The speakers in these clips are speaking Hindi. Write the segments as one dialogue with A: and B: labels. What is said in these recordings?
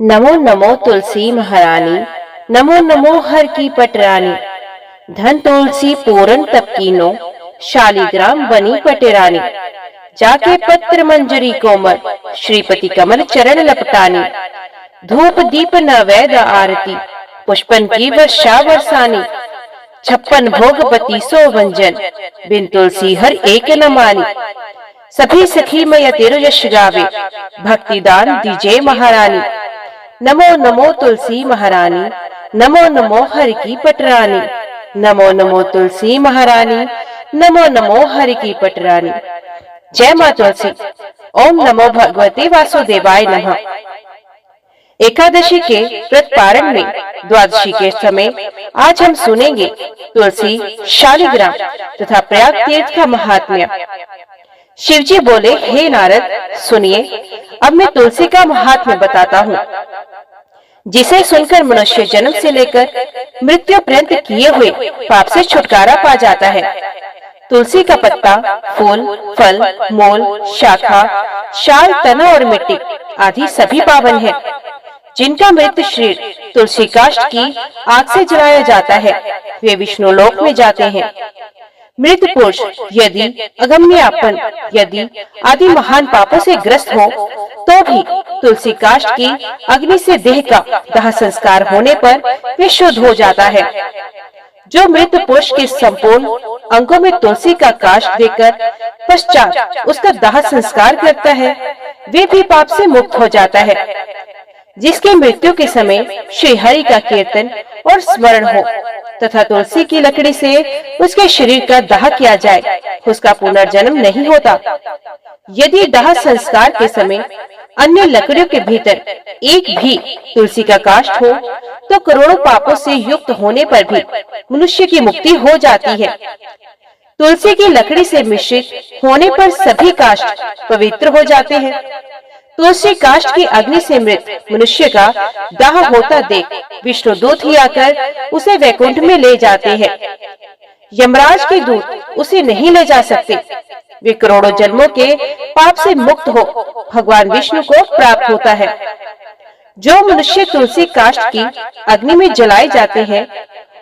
A: नमो नमो तुलसी महारानी, नमो नमो हर की पटरानी। धन तुलसी पूरन तप कीनो, शालिग्राम बनी पटरानी। जाके पत्र मंजरी कोमल, श्रीपति कमल चरण लपटानी। धूप दीप नवैद आरती, पुष्पन की वर्षा बरसानी। 56 भोग 32 व्यंजन, बिन तुलसी हर एक न मानी। सभी सखी मय तेरो यश गावे, भक्ति दान दीजे महारानी। नमो नमो तुलसी महारानी, नमो नमो हर की पटरानी। नमो नमो तुलसी महारानी, नमो नमो हर की पटरानी। जय मां तुलसी। ओम नमो भगवते वासुदेवाय नमः। एकादशी के व्रत पारण में द्वादशी के समय आज हम सुनेंगे तुलसी, शालिग्राम तथा प्रयाग तीर्थ का महात्म्य। शिवजी बोले, हे नारद सुनिए, अब मैं तुलसी का महात्म्य बताता हूँ, जिसे सुनकर मनुष्य जन्म से लेकर मृत्यु पर्यंत किए हुए पाप से छुटकारा पा जाता है। तुलसी का पत्ता, फूल, फल, मूल, शाखा, शाल, तना और मिट्टी आदि सभी पावन है। जिनका मृत शरीर तुलसी काष्ठ की आग से जलाया जाता है, वे विष्णु लोक में जाते हैं। मृत पुरुष यदि अगम्यापन यदि आदि महान पापों से ग्रस्त हो तो भी तुलसी काष्ठ की अग्नि से देह का दाह संस्कार होने पर वे शुद्ध हो जाता है। जो मृत पुरुष के संपूर्ण अंगों में तुलसी का काष्ठ देकर पश्चात उसका दाह संस्कार करता है, वे भी पाप से मुक्त हो जाता है। जिसके मृत्यु के समय श्री हरि का कीर्तन और स्मरण हो तथा तुलसी की लकड़ी से उसके शरीर का दाह किया जाए, उसका पुनर्जन्म नहीं होता। यदि दाह संस्कार के समय अन्य लकड़ियों के भीतर एक भी तुलसी का काष्ठ हो तो करोड़ों पापों से युक्त होने पर भी मनुष्य की मुक्ति हो जाती है। तुलसी की लकड़ी से मिश्रित होने पर सभी काष्ठ पवित्र हो जाते हैं। तुलसी काष्ठ की अग्नि से मृत मनुष्य का दाह होता देख विष्णु दूत ही आकर उसे वैकुंठ में ले जाते हैं। यमराज के दूत उसे नहीं ले जा सकते। वे करोड़ों जन्मों के पाप से मुक्त हो भगवान विष्णु को प्राप्त होता है। जो मनुष्य तुलसी काष्ठ की अग्नि में जलाए जाते हैं,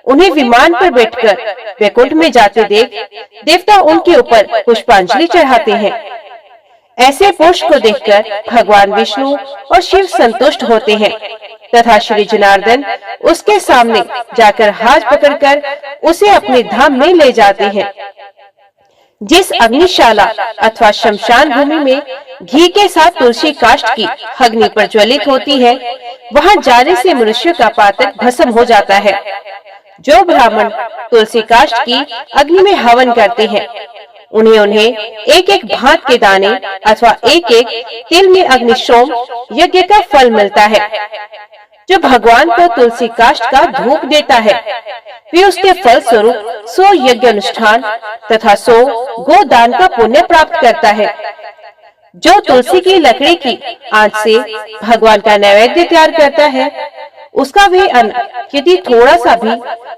A: उन्हें विमान पर बैठकर वैकुंठ में जाते देख देवता उनके ऊपर पुष्पांजलि चढ़ाते हैं। ऐसे पुरुष को देखकर भगवान विष्णु और शिव संतुष्ट होते हैं तथा श्री जनार्दन उसके सामने जाकर हाथ पकड़कर उसे अपने धाम में ले जाते हैं। जिस अग्निशाला अथवा शमशान भूमि में घी के साथ तुलसी काष्ठ की अग्नि प्रज्वलित होती है, वहां जाने से मनुष्य का पातक भस्म हो जाता है। जो ब्राह्मण तुलसी काष्ठ की अग्नि में हवन करते हैं, उन्हें एक एक भात के दाने अथवा एक एक तिल में अग्निशोम यज्ञ का फल मिलता है। जो भगवान को तुलसी काष्ठ का धूप देता है, वे उसके फल स्वरूप 100 यज्ञ अनुष्ठान तथा 100 गोदान का पुण्य प्राप्त करता है। जो तुलसी की लकड़ी की आंच से भगवान का नैवेद्य तैयार करता है, उसका वह अन्न यदि थोड़ा सा भी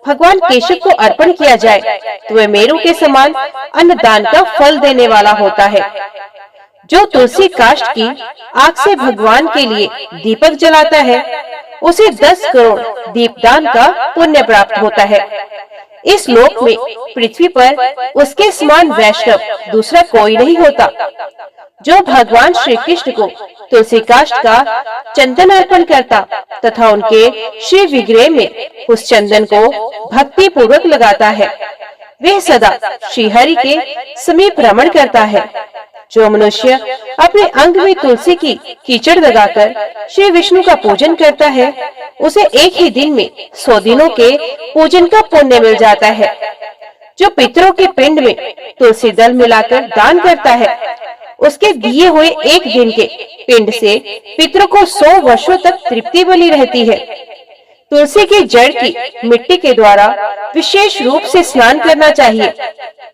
A: भगवान केशव को अर्पण किया जाए तो वह मेरू के समान अन्नदान का फल देने वाला होता है। जो तुलसी काष्ठ की आग से भगवान के लिए दीपक जलाता है, उसे 10 करोड़ दीपदान का पुण्य प्राप्त होता है। इस लोक में पृथ्वी पर उसके समान वैष्णव दूसरा कोई नहीं होता। जो भगवान श्री कृष्ण को तुलसी काष्ठ का चंदन अर्पण करता तथा उनके श्री विग्रह में उस चंदन को भक्ति पूर्वक लगाता है, वह सदा श्री हरि के समीप भ्रमण करता है। जो मनुष्य अपने अंग में तुलसी की कीचड़ लगाकर श्री विष्णु का पूजन करता है, उसे एक ही दिन में 100 दिनों के पूजन का पुण्य मिल जाता है। जो पितरों के पिंड में तुलसी दल मिलाकर दान करता है, उसके दिए हुए एक दिन के पिंड से पितरों को 100 वर्षों तक तृप्ति बनी रहती है। तुलसी की जड़ की मिट्टी के द्वारा विशेष रूप से स्नान करना चाहिए।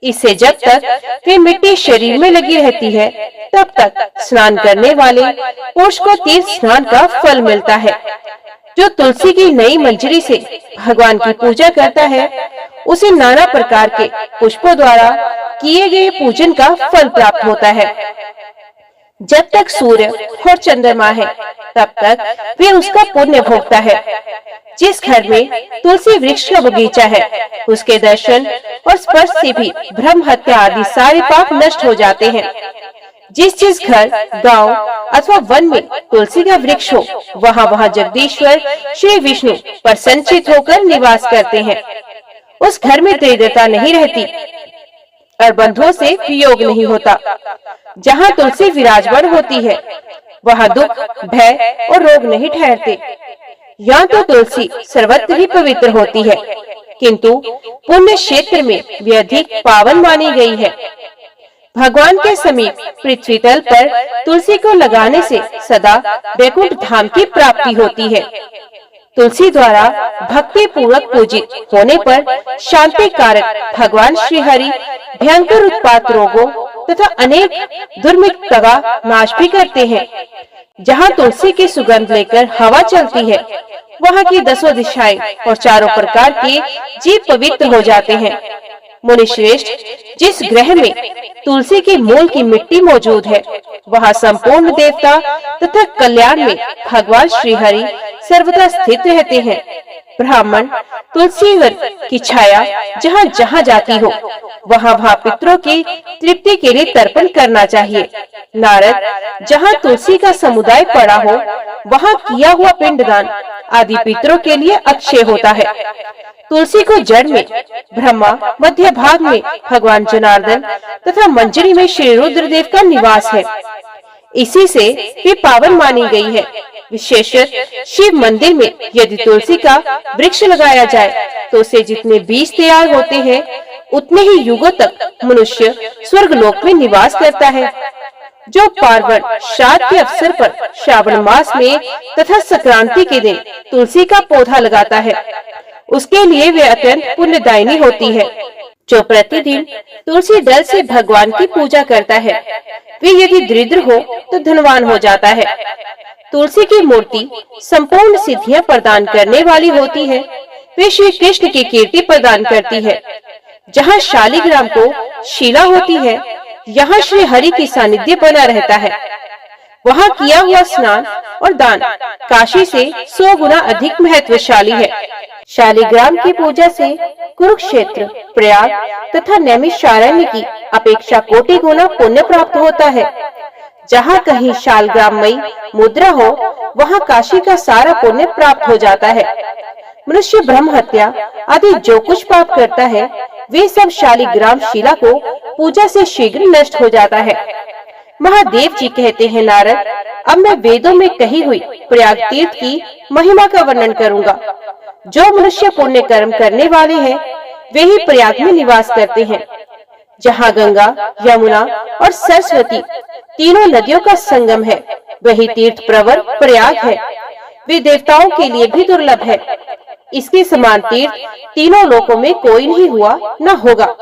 A: इससे जब तक वे मिट्टी शरीर में लगी रहती है, तब तक स्नान करने वाले पुरुष को तीर्थ स्नान का फल मिलता है। जो तुलसी की नई मंजरी से भगवान की पूजा करता है, उसे नाना प्रकार के पुष्पों द्वारा किए गए पूजन का फल प्राप्त होता है। जब तक सूर्य और चंद्रमा है तब तक वे उसका पुण्य भोगता है। जिस घर में तुलसी वृक्ष का बगीचा है उसके दर्शन और स्पर्श से भी ब्रह्म हत्या आदि सारे पाप नष्ट हो जाते हैं। जिस घर, गांव अथवा वन में तुलसी का वृक्ष हो वहाँ जगदीश्वर श्री विष्णु प्रसन्नचित होकर निवास करते हैं। उस घर में दरिद्रता नहीं रहती और बंधुओं से वियोग नहीं होता। जहाँ तुलसी विराजमान होती है वहाँ दुख, भय और रोग नहीं ठहरते। यहाँ तो तुलसी सर्वत्र ही पवित्र होती है, किंतु पुण्य क्षेत्र में वे अधिक पावन मानी गई है। भगवान के समीप पृथ्वी तल पर तुलसी को लगाने से सदा वैकुंठ धाम की प्राप्ति होती है। तुलसी द्वारा भक्ति पूर्वक पूजित होने पर शांति कारक भगवान श्री हरि भयंकर उत्पात रोगों तथा अनेक दुर्मित का नाश भी करते हैं। जहाँ तुलसी की सुगंध लेकर हवा चलती है वहाँ की 10 दिशाएं और चारों प्रकार के जीव पवित्र हो जाते हैं। मुनिश्रेष्ठ, जिस ग्रह में तुलसी के मूल की मिट्टी मौजूद है वहाँ संपूर्ण देवता तथा कल्याण में भगवान श्री हरि सर्वदा स्थित रहते हैं। ब्राह्मण तुलसी वन की छाया जहाँ जहाँ जाती हो वहाँ पितरों की तृप्ति के लिए तर्पण करना चाहिए। नारद, जहाँ तुलसी का समुदाय पड़ा हो वहाँ किया हुआ पिंडदान आदि पितरों के लिए अक्षय होता है। तुलसी को जड़ में ब्रह्मा, मध्य भाग में भगवान जनार्दन तथा मंजरी में श्री रुद्रदेव का निवास है। इसी से वे पावन मानी गई है। विशेषतः शिव मंदिर में यदि तुलसी का वृक्ष लगाया जाए तो उसे जितने बीज तैयार होते हैं उतने ही युगों तक मनुष्य स्वर्ग लोक में निवास करता है। जो पार्वण श्राद्ध के अवसर पर श्रावण मास में तथा संक्रांति के दिन तुलसी का पौधा लगाता है उसके लिए वे अत्यंत पुण्यदायिनी होती है। जो प्रतिदिन तुलसी दल से भगवान की पूजा करता है वे यदि दरिद्र हो तो धनवान हो जाता है। तुलसी की मूर्ति संपूर्ण सिद्धियां प्रदान करने वाली होती है। वे श्री कृष्ण की कीर्ति प्रदान करती है। जहाँ शालिग्राम को शिला होती है यहाँ श्री हरि की सानिध्य बना रहता है। वहाँ किया हुआ स्नान और दान काशी से 100 गुना अधिक महत्वशाली है। शालिग्राम की पूजा से कुरुक्षेत्र, प्रयाग तथा नैमिषारण्य की अपेक्षा कोटि गुना पुण्य प्राप्त होता है। जहाँ कहीं शालग्राममयी मुद्रा हो वहाँ काशी का सारा पुण्य प्राप्त हो जाता है। मनुष्य ब्रह्म हत्या आदि जो कुछ पाप करता है वे सब शालिग्राम शिला को पूजा से शीघ्र नष्ट हो जाता है। महादेव जी कहते हैं, नारद, अब मैं वेदों में कही हुई प्रयाग तीर्थ की महिमा का वर्णन करूंगा। जो मनुष्य पुण्य कर्म करने वाले हैं वे ही प्रयाग में निवास करते हैं। जहाँ गंगा, यमुना और सरस्वती तीनों नदियों का संगम है वही तीर्थ प्रवर प्रयाग है। वे देवताओं के लिए भी दुर्लभ है। इसके समान तीर्थ तीनों लोकों में कोई नहीं हुआ न होगा।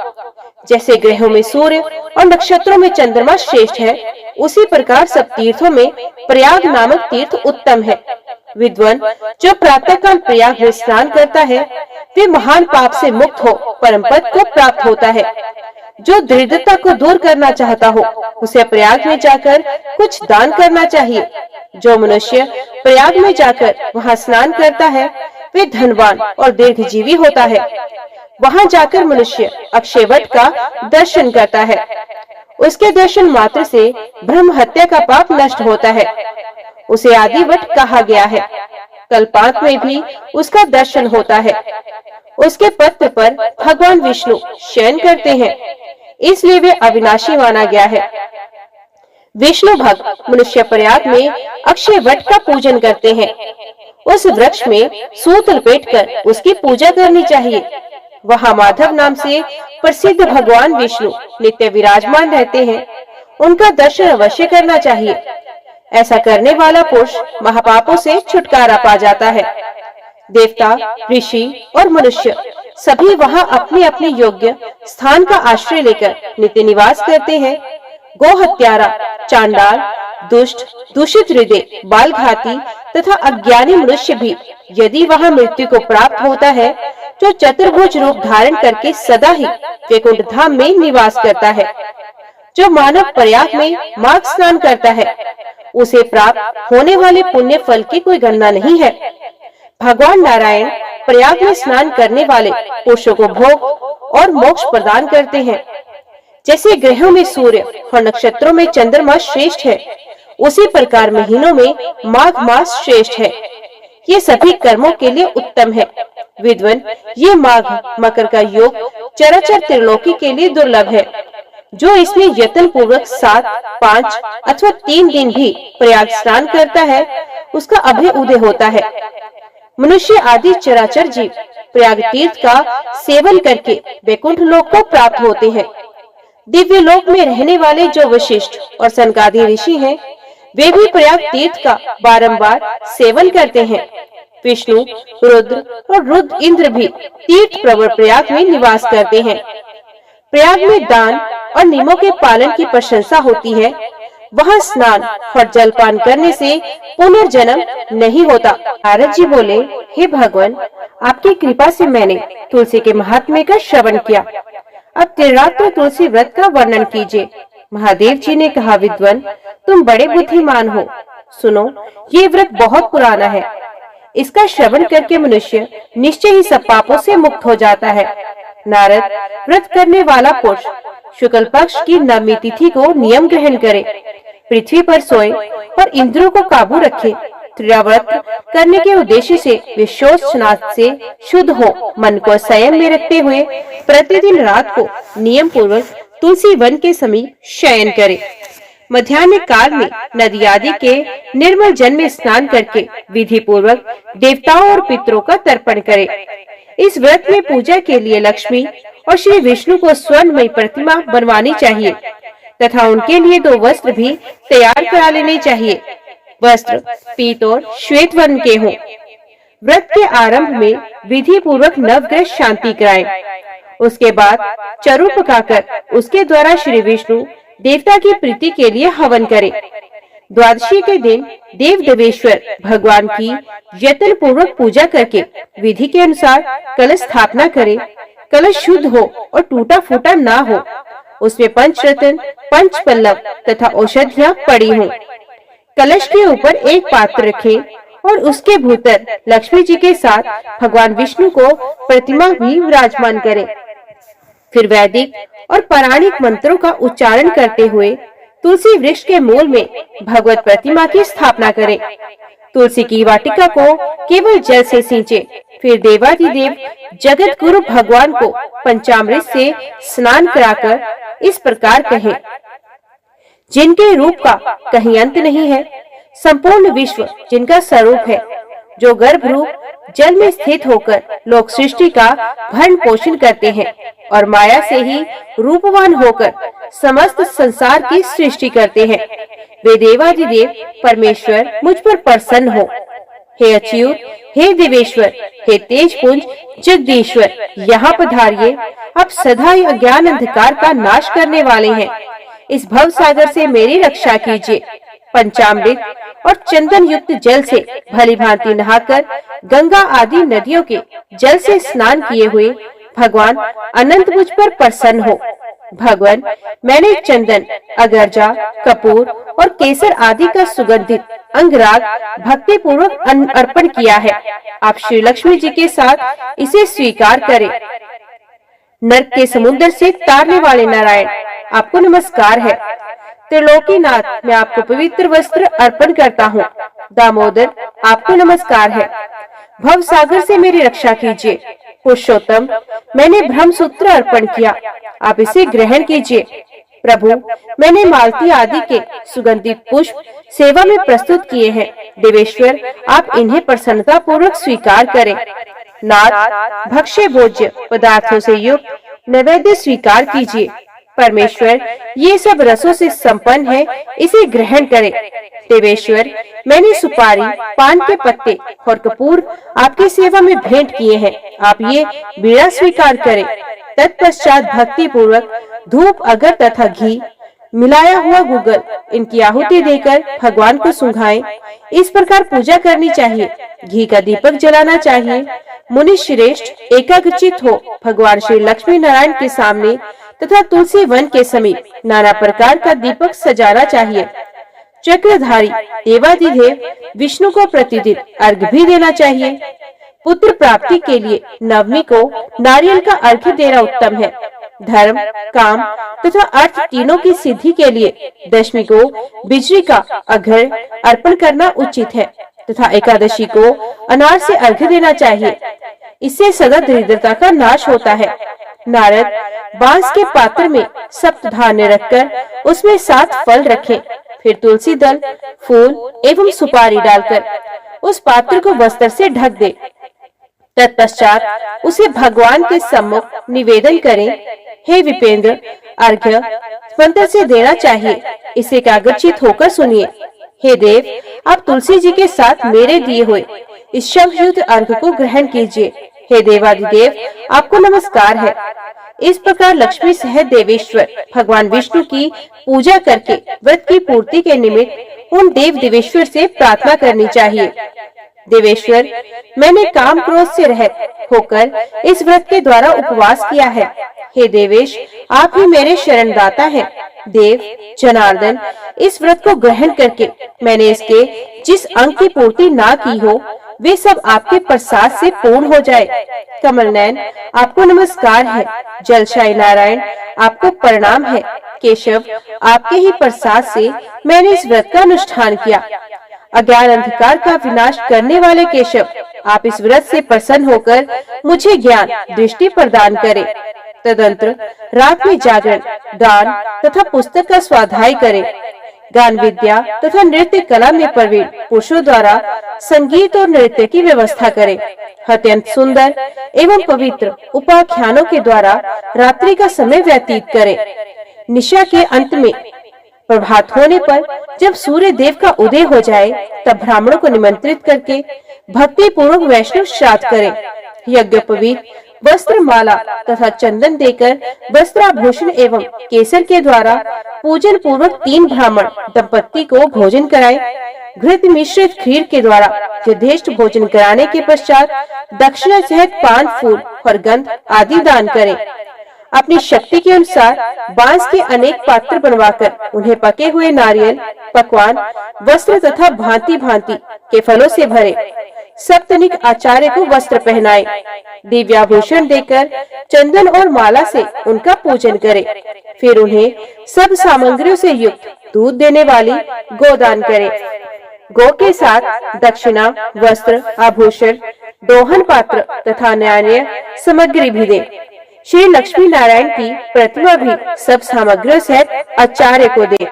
A: जैसे ग्रहों में सूर्य और नक्षत्रों में चंद्रमा श्रेष्ठ है उसी प्रकार सब तीर्थों में प्रयाग नामक तीर्थ उत्तम है। विद्वान जो प्रातःकाल प्रयाग में स्नान करता है वे महान पाप से मुक्त हो परम पद को प्राप्त होता है। जो दरिद्रता को दूर करना चाहता हो उसे प्रयाग में जाकर कुछ दान करना चाहिए। जो मनुष्य प्रयाग में जाकर वहाँ स्नान करता है वे धनवान और दीर्घजीवी होता है। वहाँ जाकर मनुष्य अक्षयवट का दर्शन करता है। उसके दर्शन मात्र से ब्रह्म हत्या का पाप नष्ट होता है। उसे आदिवट कहा गया है। कल्पांत में भी उसका दर्शन होता है। उसके पत्र पर भगवान विष्णु शयन करते हैं, इसलिए वे अविनाशी माना गया है। विष्णु भक्त मनुष्य प्रयाग में अक्षय वट का पूजन करते हैं। उस वृक्ष में सूत लपेटकर उसकी पूजा करनी चाहिए। वहाँ माधव नाम से प्रसिद्ध भगवान विष्णु नित्य विराजमान रहते हैं। उनका दर्शन अवश्य करना चाहिए। ऐसा करने वाला पुरुष महापापों से छुटकारा पा जाता है। देवता, ऋषि और मनुष्य सभी वहाँ अपने अपने योग्य स्थान का आश्रय लेकर नित्य निवास करते हैं। गो हत्यारा, चांडाल, दुष्ट, दूषित हृदय, बालघाती तथा अज्ञानी मनुष्य भी यदि वहाँ मृत्यु को प्राप्त होता है तो चतुर्भुज रूप धारण करके सदा ही वैकुंठ धाम में निवास करता है। जो मानव प्रयाग में माघ स्नान करता है उसे प्राप्त होने वाले पुण्य फल की कोई गणना नहीं है। भगवान नारायण प्रयाग में स्नान करने वाले पुरुषों को भोग और मोक्ष प्रदान करते हैं। जैसे ग्रहों में सूर्य और नक्षत्रों में चंद्रमा श्रेष्ठ है, उसी प्रकार महीनों में माघ मास श्रेष्ठ है। ये सभी कर्मों के लिए उत्तम है। विद्वान, ये माघ मकर का योग चराचर त्रिलोकी के लिए दुर्लभ है। जो इसमें यत्न पूर्वक 7, 5 अथवा 3 दिन भी प्रयाग स्नान करता है उसका अभय उदय होता है। मनुष्य आदि चराचर जीव प्रयाग तीर्थ का सेवन करके वैकुंठ लोक को प्राप्त होते हैं। दिव्य लोक में रहने वाले जो वशिष्ठ और सनकादि ऋषि हैं, वे भी प्रयाग तीर्थ का बारंबार सेवन करते हैं। विष्णु, रुद्र और रुद्र इंद्र भी तीर्थ प्रवर प्रयाग में निवास करते हैं। प्रयाग में दान और नियमों के पालन की प्रशंसा होती है। वहाँ स्नान और जलपान करने से पुनर्जन्म नहीं होता। नारद जी बोले, हे भगवान, आपकी कृपा से मैंने तुलसी के महात्म्य का श्रवण किया। अब त्रिरात्र तुलसी व्रत का वर्णन कीजिए। महादेव जी ने कहा, विद्वान, तुम बड़े बुद्धिमान हो। सुनो, ये व्रत बहुत पुराना है। इसका श्रवण करके मनुष्य निश्चय ही सब पापों से मुक्त हो जाता है। नारद, व्रत करने वाला पुरुष शुक्ल पक्ष की नवमी तिथि को नियम ग्रहण करे, पृथ्वी पर सोए और इंद्रियों को काबू रखे। त्रिव्रत करने के उद्देश्य से वे शोचनाश से शुद्ध हो, मन को संयम में रखते हुए प्रतिदिन रात को नियम पूर्वक तुलसी वन के समीप शयन करे। मध्याह्न काल में नदी आदि के निर्मल जल में स्नान करके विधि पूर्वक देवताओं और पितरों का तर्पण करे। इस व्रत में पूजा के लिए लक्ष्मी और श्री विष्णु को स्वर्णमयी प्रतिमा बनवानी चाहिए तथा उनके लिए 2 वस्त्र भी तैयार करा लेने चाहिए। वस्त्र पीत और श्वेत वर्ण के हों। व्रत के आरंभ में विधि पूर्वक नवग्रह शांति कराएं। उसके बाद चरु पकाकर उसके द्वारा श्री विष्णु देवता की प्रीति के लिए हवन करें। द्वादशी के दिन देव देवेश्वर भगवान की यत्न पूर्वक पूजा करके विधि के अनुसार कलश स्थापना करे। कलश शुद्ध हो और टूटा फूटा ना हो। उसमें पंचरत्न, 5 पल्लव तथा औषधियाँ पड़ी हों। कलश के ऊपर एक पात्र रखें और उसके भीतर लक्ष्मी जी के साथ भगवान विष्णु को प्रतिमा भी विराजमान करें। फिर वैदिक और पौराणिक मंत्रों का उच्चारण करते हुए तुलसी वृक्ष के मूल में भगवत प्रतिमा की स्थापना करें। तुलसी की वाटिका को केवल जल से सींचे। फिर देवाधिदेव जगत गुरु भगवान को पंचामृत से स्नान कराकर इस प्रकार कहें, जिनके रूप का कहीं अंत नहीं है, संपूर्ण विश्व जिनका स्वरूप है, जो गर्भ रूप जल में स्थित होकर लोक सृष्टि का भरण पोषण करते हैं और माया से ही रूपवान होकर समस्त संसार की सृष्टि करते हैं। वे देवाधिदेव परमेश्वर मुझ पर प्रसन्न हो। हे अच्युत, हे देवेश्वर, हे तेजपुंज जगदीश्वर, यहाँ पधारिए। आप सदा ही अज्ञान अंधकार का नाश करने वाले हैं। इस भव सागर से मेरी रक्षा कीजिए। पंचामृत और चंदन युक्त जल से भली भांति नहाकर गंगा आदि नदियों के जल से स्नान किए हुए भगवान अनंत मुझ पर प्रसन्न हो। भगवान, मैंने चंदन, अगरजा, कपूर और केसर आदि का सुगंधित अंगराग भक्ति पूर्वक अर्पण किया है। आप श्री लक्ष्मी जी के साथ इसे स्वीकार करें। नरक के समुद्र से तारने वाले नारायण, आपको नमस्कार है। त्रिलोकीनाथ, मैं आपको पवित्र वस्त्र अर्पण करता हूँ। दामोदर, आपको नमस्कार है। भव सागर से मेरी रक्षा कीजिए। पुरुषोत्तम, मैंने ब्रह्म सूत्र अर्पण किया, आप इसे ग्रहण कीजिए। प्रभु, मैंने मालती आदि के सुगंधित पुष्प सेवा में प्रस्तुत किए हैं। देवेश्वर, आप इन्हें प्रसन्नता पूर्वक स्वीकार करें। नाथ, भक्ष्य भोज्य पदार्थों से युक्त नैवेद्य स्वीकार कीजिए। परमेश्वर, ये सब रसों से संपन्न है, इसे ग्रहण करें। देवेश्वर, मैंने सुपारी, पान के पत्ते और कपूर आपकी सेवा में भेंट किए हैं, आप ये बीड़ा स्वीकार करें। तत्पश्चात भक्ति पूर्वक धूप, अगर तथा घी मिलाया हुआ गुगल इनकी आहुति देकर भगवान को सुंघाएं। इस प्रकार पूजा करनी चाहिए। घी का दीपक जलाना चाहिए। मुनि श्रेष्ठ एकाग्रचित हो भगवान श्री लक्ष्मी नारायण के सामने तथा तुलसी वन के समीप नाना प्रकार का दीपक सजाना चाहिए। चक्रधारी देवाधिदेव विष्णु को प्रतिदिन अर्घ्य भी देना चाहिए। पुत्र प्राप्ति के लिए नवमी को नारियल का अर्घ्य देना उत्तम है। धर्म, काम तथा अर्थ तीनों की सिद्धि के लिए दशमी को बिजली का अर्घ्य अर्पण करना उचित है तथा एकादशी को अनार से अर्घ्य देना चाहिए। इससे सदा दरिद्रता का नाश होता है। नारद बांस के पात्र में सप्त धान्य रखकर उसमें 7 फल रखें, फिर तुलसी दल, फूल एवं सुपारी डालकर उस पात्र को वस्त्र से ढक दे। तत्पश्चात उसे भगवान के सम्मुख निवेदन करें। हे विपेंद्र, अर्घ्य मंत्र से देना चाहिए। इसे एकाग्रचित होकर सुनिए। हे देव, आप तुलसी जी के साथ मेरे दिए हुए इस शंखयुक्त अर्घ्य को ग्रहण कीजिए। हे देवादिदेव, आपको नमस्कार है। इस प्रकार लक्ष्मी सहित देवेश्वर भगवान विष्णु की पूजा करके व्रत की पूर्ति के निमित्त उन देव देवेश्वर से प्रार्थना करनी चाहिए। देवेश्वर, मैंने काम क्रोध से रहित होकर इस व्रत के द्वारा उपवास किया है। हे देवेश, आप ही मेरे शरणदाता हैं। देव जनार्दन, इस व्रत को ग्रहण करके मैंने इसके जिस अंग की पूर्ति ना की हो वे सब आपके प्रसाद से पूर्ण हो जाए। कमल नयन, आपको नमस्कार है। जलशाई नारायण, आपको प्रणाम है। केशव, आपके ही प्रसाद से मैंने इस व्रत का अनुष्ठान किया। अज्ञान अंधकार का विनाश करने वाले केशव, आप इस व्रत से प्रसन्न होकर मुझे ज्ञान दृष्टि प्रदान करें। तदंतर रात में जागरण, दान तथा पुस्तक का स्वाध्याय करें। गान विद्या तथा नृत्य कला में प्रवीण पुरुषों द्वारा संगीत और नृत्य की व्यवस्था करें। अत्यंत सुंदर एवं पवित्र उपाख्यानों के द्वारा रात्रि का समय व्यतीत करें। निशा के अंत में प्रभात होने पर जब सूर्य देव का उदय हो जाए तब ब्राह्मणों को निमंत्रित करके भक्ति पूर्वक वैष्णव श्राद्ध करें। यज्ञोपवीत वस्त्र, माला तथा चंदन देकर वस्त्राभूषण एवं केसर के द्वारा पूजन पूर्वक 3 ब्राह्मण दंपत्ति को भोजन कराएं। घृत मिश्रित खीर के द्वारा यथेष्ट भोजन कराने के पश्चात दक्षिणा सहित पान, फूल और गंध आदि दान करें। अपनी शक्ति के अनुसार बांस के अनेक पात्र बनवाकर उन्हें पके हुए नारियल, पकवान, वस्त्र तथा भांति भांति के फलों से भरे। सप्तनिक आचार्य को वस्त्र पहनाए। दिव्याभूषण देकर चंदन और माला से उनका पूजन करें। फिर उन्हें सब सामग्रियों से युक्त दूध देने वाली गोदान करें। गौ के साथ दक्षिणा, वस्त्र, आभूषण, दोहन पात्र तथा अन्य सामग्री भी दे। श्री लक्ष्मी नारायण की प्रतिमा भी सब सामग्रियों सहित आचार्य को दे।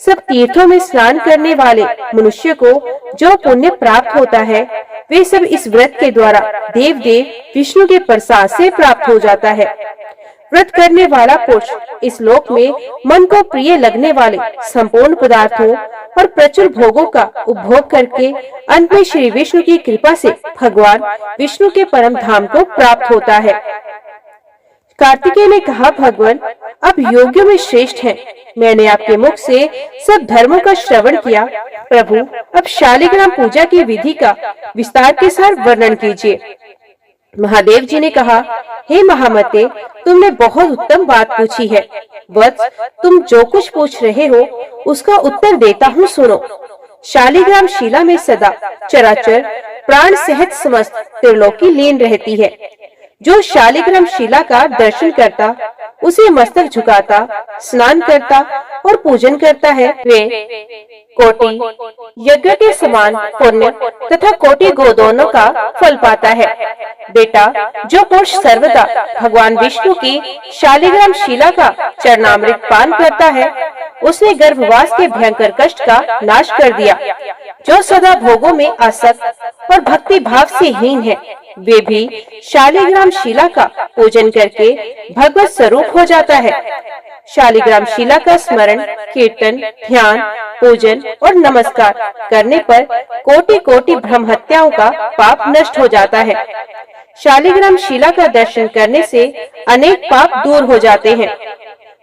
A: सब तीर्थों में स्नान करने वाले मनुष्य को जो पुण्य प्राप्त होता है वे सब इस व्रत के द्वारा देव देव विष्णु के प्रसाद से प्राप्त हो जाता है। व्रत करने वाला पुरुष इस लोक में मन को प्रिय लगने वाले संपूर्ण पदार्थों और प्रचुर भोगों का उपभोग करके अंत में श्री विष्णु की कृपा से भगवान विष्णु के परम धाम को प्राप्त होता है। कार्तिकेय ने कहा, भगवान अब योग्यों में श्रेष्ठ हैं। मैंने आपके मुख से सब धर्मों का श्रवण किया। प्रभु, अब शालिग्राम पूजा की विधि का विस्तार के साथ वर्णन कीजिए। महादेव जी ने कहा, हे महामते, तुमने बहुत उत्तम बात पूछी है। वत्स, तुम जो कुछ पूछ रहे हो उसका उत्तर देता हूँ, सुनो। शालिग्राम शिला में सदा चराचर प्राण सहित समस्त त्रिलोकी लीन रहती है। जो शालिग्राम शिला का दर्शन करता, उसे मस्तक झुकाता, स्नान करता और पूजन करता है, वे कोटि यज्ञ के समान पुण्य तथा कोटि गोदानों का फल पाता है। बेटा, जो पुरुष सर्वदा भगवान विष्णु की शालिग्राम शिला का चरणामृत पान करता है, उसने गर्भवास के भयंकर कष्ट का नाश कर दिया। जो सदा भोगों में आसक्त और भक्ति भाव से हीन है, वे भी शालिग्राम शिला का पूजन करके भगवत स्वरूप हो जाता है। शालिग्राम शिला का स्मरण, कीर्तन, ध्यान, पूजन और नमस्कार करने पर कोटि कोटि ब्रह्म हत्याओं का पाप नष्ट हो जाता है। शालिग्राम शिला का दर्शन करने से अनेक पाप दूर हो जाते हैं।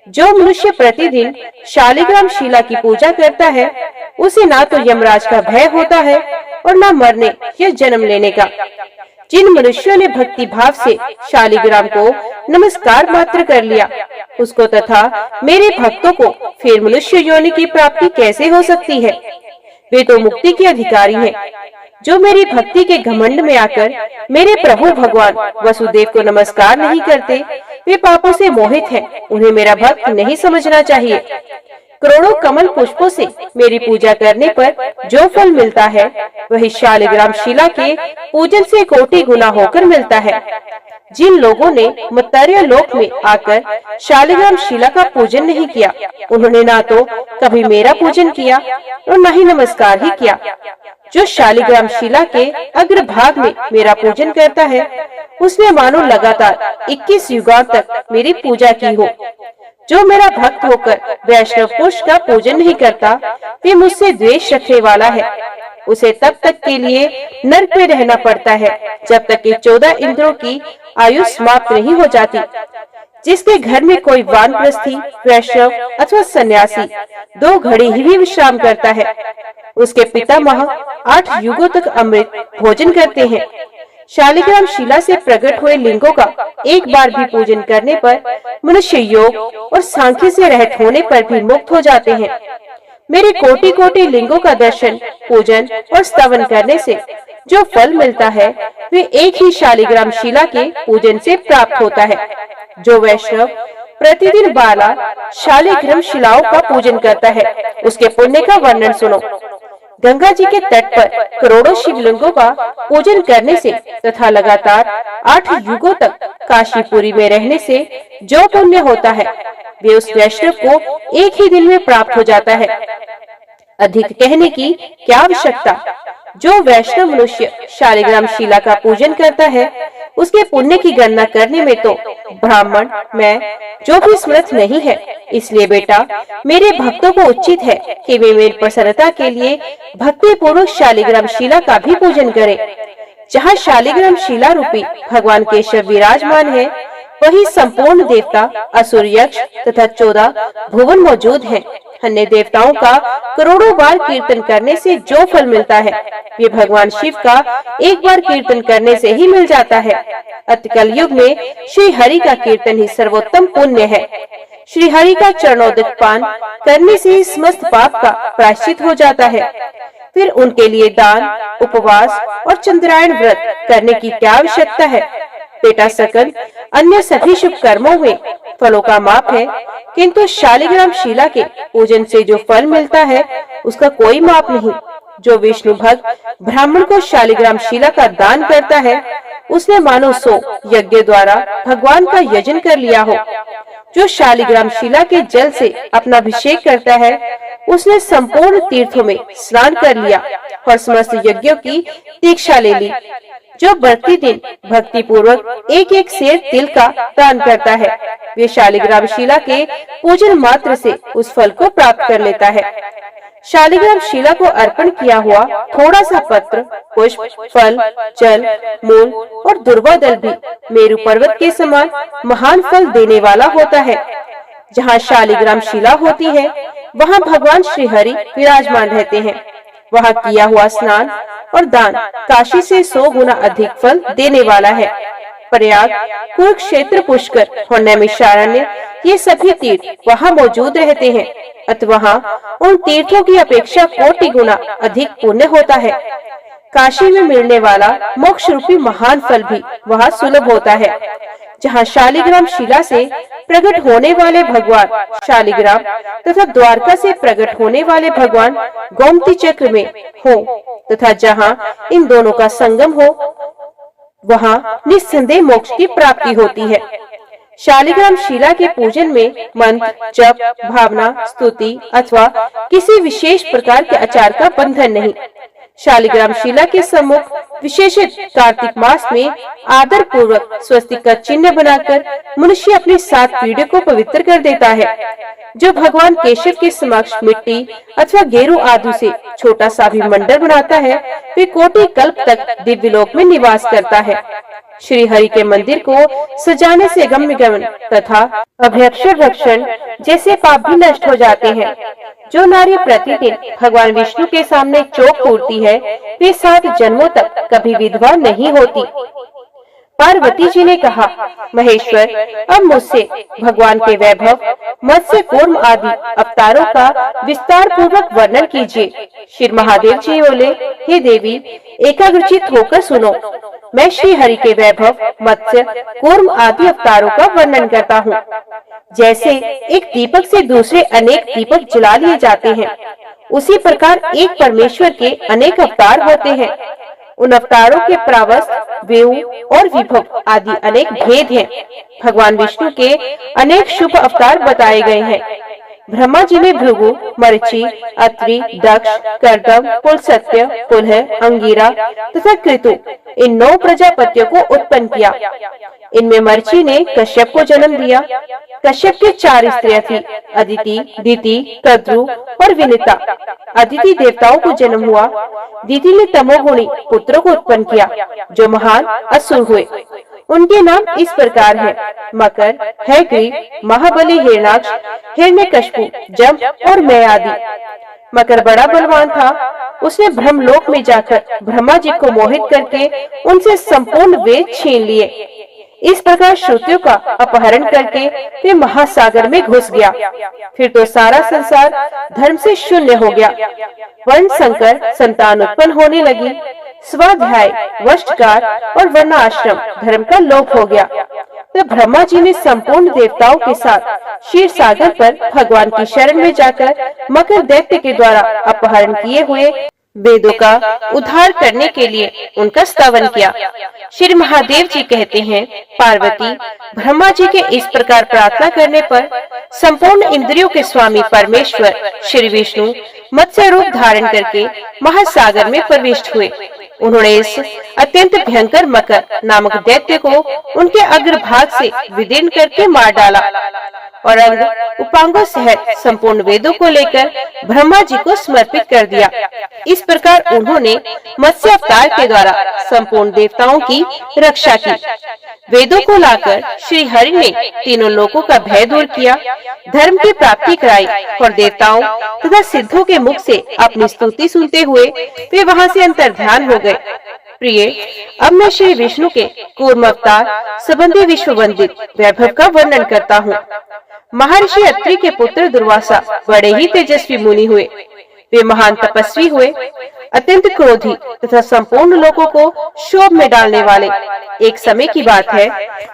A: जो मनुष्य प्रतिदिन शालिग्राम शिला की पूजा करता है, उसे ना तो यमराज का भय होता है और न मरने या जन्म लेने का। जिन मनुष्यों ने भक्ति भाव से शालिग्राम को नमस्कार मात्र कर लिया, उसको तथा मेरे भक्तों को फिर मनुष्य योनि की प्राप्ति कैसे हो सकती है? वे तो मुक्ति के अधिकारी हैं। जो मेरी भक्ति के घमंड में आकर मेरे प्रभु भगवान वसुदेव को नमस्कार नहीं करते, वे पापों से मोहित हैं। उन्हें मेरा भक्त नहीं समझना चाहिए। करोड़ों कमल पुष्पों से मेरी पूजा करने पर जो फल मिलता है, वही शालिग्राम शिला के पूजन से कोटि गुना होकर मिलता है। जिन लोगों ने मर्त्य लोक में आकर शालिग्राम शिला का पूजन नहीं किया, उन्होंने ना तो कभी मेरा पूजन किया और न ही नमस्कार ही किया। जो शालिग्राम शिला के अग्रभाग में मेरा पूजन करता है, उसने मानो लगातार 21 युगों तक मेरी पूजा की हो। जो मेरा भक्त होकर वैष्णव पुरुष का पूजन नहीं करता, वे मुझसे द्वेष रखने वाला है। उसे तब तक के लिए नरक में रहना पड़ता है जब तक कि 14 इंद्रों की आयु समाप्त नहीं हो जाती। जिसके घर में कोई वानप्रस्थी, वैष्णव अथवा सन्यासी 2 घड़ी ही भी विश्राम करता है, उसके पितामह 8 युगों तक अमृत भोजन करते हैं। शालिग्राम शिला से प्रकट हुए लिंगों का एक बार भी पूजन करने पर मनुष्य योग और सांख्य से रहित होने पर भी मुक्त हो जाते हैं। मेरे कोटि कोटि लिंगों का दर्शन, पूजन और स्तवन करने से जो फल मिलता है, वे एक ही शालिग्राम शिला के पूजन से प्राप्त होता है। जो वैष्णव प्रतिदिन 12 शालिग्राम शिलाओं का पूजन करता है, उसके पुण्य का वर्णन सुनो। गंगा जी के तट पर करोड़ों शिवलिंगों का पूजन करने से तथा लगातार 8 युगों तक काशीपुरी में रहने से जो पुण्य होता है, वे उस वैष्णव को एक ही दिन में प्राप्त हो जाता है। अधिक कहने की क्या आवश्यकता। जो वैष्णव मनुष्य शालिग्राम शिला का पूजन करता है, उसके पुण्य की गणना करने में तो ब्राह्मण मैं जो भी समर्थ नहीं है। इसलिए बेटा, मेरे भक्तों को उचित है कि वे मेरी प्रसन्नता के लिए भक्ति पूर्वक शालिग्राम शिला का भी पूजन करें। जहाँ शालिग्राम शिला रूपी भगवान केशव विराजमान है, वही संपूर्ण देवता, असुर, यक्ष तथा 14 भुवन मौजूद हैं। अन्य देवताओं का करोड़ों बार कीर्तन करने से जो फल मिलता है, वे भगवान शिव का एक बार कीर्तन करने से ही मिल जाता है। अतकल युग में श्री हरि का कीर्तन ही सर्वोत्तम पुण्य है। श्री हरि का चरणोदक पान करने से ही समस्त पाप का प्रायश्चित हो जाता है। फिर उनके लिए दान, उपवास और चंद्रायण व्रत करने की क्या आवश्यकता है। बेटा सकल, अन्य सभी शुभ कर्मों में फलों का माप है, किंतु शालिग्राम शिला के पूजन से जो फल मिलता है, उसका कोई माप नहीं। जो विष्णु भक्त ब्राह्मण को शालिग्राम शिला का दान करता है, उसने मानो 100 यज्ञ द्वारा भगवान का यजन कर लिया हो। जो शालिग्राम शिला के जल से अपना अभिषेक करता है, उसने संपूर्ण तीर्थों में स्नान कर लिया और समस्त यज्ञों की दीक्षा ले ली। जो प्रतिदिन भक्ति पूर्वक एक एक सेर तिल का दान करता है, वे शालिग्राम शिला के पूजन मात्र से उस फल को प्राप्त कर लेता है। शालिग्राम शिला को अर्पण किया हुआ थोड़ा सा पत्र, पुष्प, फल, जल, मूल और दुर्वा दल भी मेरु पर्वत के समान महान फल देने वाला होता है। जहाँ शालिग्राम शिला होती है, वहाँ भगवान श्री हरि विराजमान रहते हैं। वहाँ किया हुआ स्नान और दान काशी से 100 गुना अधिक फल देने वाला है। प्रयाग, कुरुक्षेत्र, पुष्कर और नैमिषारण्य, ये सभी तीर्थ वहाँ मौजूद रहते हैं। अतः वहाँ उन तीर्थों की अपेक्षा कोटि गुना अधिक पुण्य होता है। काशी में मिलने वाला मोक्ष रूपी महान फल भी वहाँ सुलभ होता है। जहाँ शालिग्राम शिला से प्रकट होने वाले भगवान शालिग्राम तथा द्वारका से प्रकट होने वाले भगवान गोमती चक्र में हो तथा जहाँ इन दोनों का संगम हो, वहाँ निस्संदेह मोक्ष की प्राप्ति होती है। शालिग्राम शिला के पूजन में मंत्र, जप, भावना, स्तुति अथवा किसी विशेष प्रकार के आचार का बंधन नहीं। शालिग्राम शिला के सम्मुख विशेषित कार्तिक मास में आदर पूर्वक स्वस्तिक का चिन्ह बनाकर मनुष्य अपनी 7 पीढ़ियों को पवित्र कर देता है। जो भगवान केशव के समक्ष मिट्टी अथवा गेरू आदि से छोटा सा भी मंडल बनाता है, वे कोटि कल्प तक दिव्य लोक में निवास करता है। श्री हरि के मंदिर को सजाने से गम्य गमन तथा अभ्यक्षर भक्षण जैसे पाप भी नष्ट हो जाते हैं। जो नारी प्रतिदिन भगवान विष्णु के सामने चौक तोड़ती है, वे 7 जन्मों तक कभी विधवा नहीं होती। पार्वती जी ने कहा, महेश्वर, अब मुझसे भगवान के वैभव, मत्स्य कूर्म आदि अवतारों का विस्तार पूर्वक वर्णन कीजिए। श्री महादेव जी बोले, हे देवी, एकाग्रचित होकर सुनो। मैं श्री हरि के वैभव, मत्स्य कूर्म आदि अवतारों का वर्णन करता हूँ। जैसे एक दीपक से दूसरे अनेक दीपक जला लिए जाते हैं, उसी प्रकार एक परमेश्वर के अनेक अवतार होते हैं। उन अवतारों के प्रावस्त, वेऊ और विभव आदि अनेक भेद हैं। भगवान विष्णु के अनेक शुभ अवतार बताए गए हैं। ब्रह्मा जी ने भृगु, मरीचि, अत्रि, दक्ष, कर्दम, पुलस्त्य, पुलह, अंगिरा तथा कृतु इन 9 प्रजापतियों को उत्पन्न किया। इनमें मरीचि ने कश्यप को जन्म दिया। कश्यप की 4 स्त्रियां थी, अदिति, दिति, कद्रु और विनिता। अदिति देवताओं को जन्म हुआ। दिति ने तमोगुणी पुत्रों को उत्पन्न किया, जो महान असुर हुए। उनके नाम इस प्रकार हैं: मकर, हैग्रीव, महाबली, हिरणाक्ष, हिरण्यकशिपु, जम और मैं आदि। मकर बड़ा बलवान था। उसने ब्रह्मलोक में जाकर ब्रह्मा जी को मोहित करके उनसे संपूर्ण वेद छीन लिए। इस प्रकार श्रुतियों का अपहरण करके वे महासागर में घुस गया। फिर तो सारा संसार धर्म से शून्य हो गया। वर्ण संकर संतान उत्पन्न होने लगी। स्वाध्याय, वष्टकार और वर्णाश्रम धर्म का लोप हो गया। तो ब्रह्मा जी ने संपूर्ण देवताओं के साथ क्षीर सागर पर भगवान की शरण में जाकर मकर दैत्य के द्वारा अपहरण किए हुए वेदों का उद्धार करने के लिए उनका स्तवन किया। श्री महादेव जी कहते हैं, पार्वती, ब्रह्मा जी के इस प्रकार प्रार्थना करने पर संपूर्ण इंद्रियों के स्वामी परमेश्वर श्री विष्णु मत्स्य रूप धारण करके महासागर में प्रविष्ट हुए। उन्होंने इस अत्यंत भयंकर मकर नामक दैत्य को उनके अग्रभाग से विदीर्ण करके मार डाला और अंग उपांगों सहित संपूर्ण वेदों को लेकर ब्रह्मा जी को समर्पित कर दिया। इस प्रकार उन्होंने मत्स्य अवतार के द्वारा संपूर्ण देवताओं की रक्षा की। वेदों को लाकर श्री हरि ने तीनों लोकों का भय दूर किया, धर्म की प्राप्ति कराई और देवताओं तथा सिद्धों के मुख से अपनी स्तुति सुनते हुए वे वहां से अंतर्ध्यान हो गए। प्रिय, अब मैं श्री विष्णु के कूर्म अवतार संबंधी विश्व वंदित वैभव का वर्णन करता हूँ। महर्षि अत्रि के पुत्र दुर्वासा बड़े ही तेजस्वी मुनि हुए। वे महान तपस्वी हुए, अत्यंत क्रोधी तथा संपूर्ण लोगों को क्षोभ में डालने वाले। एक समय की बात है,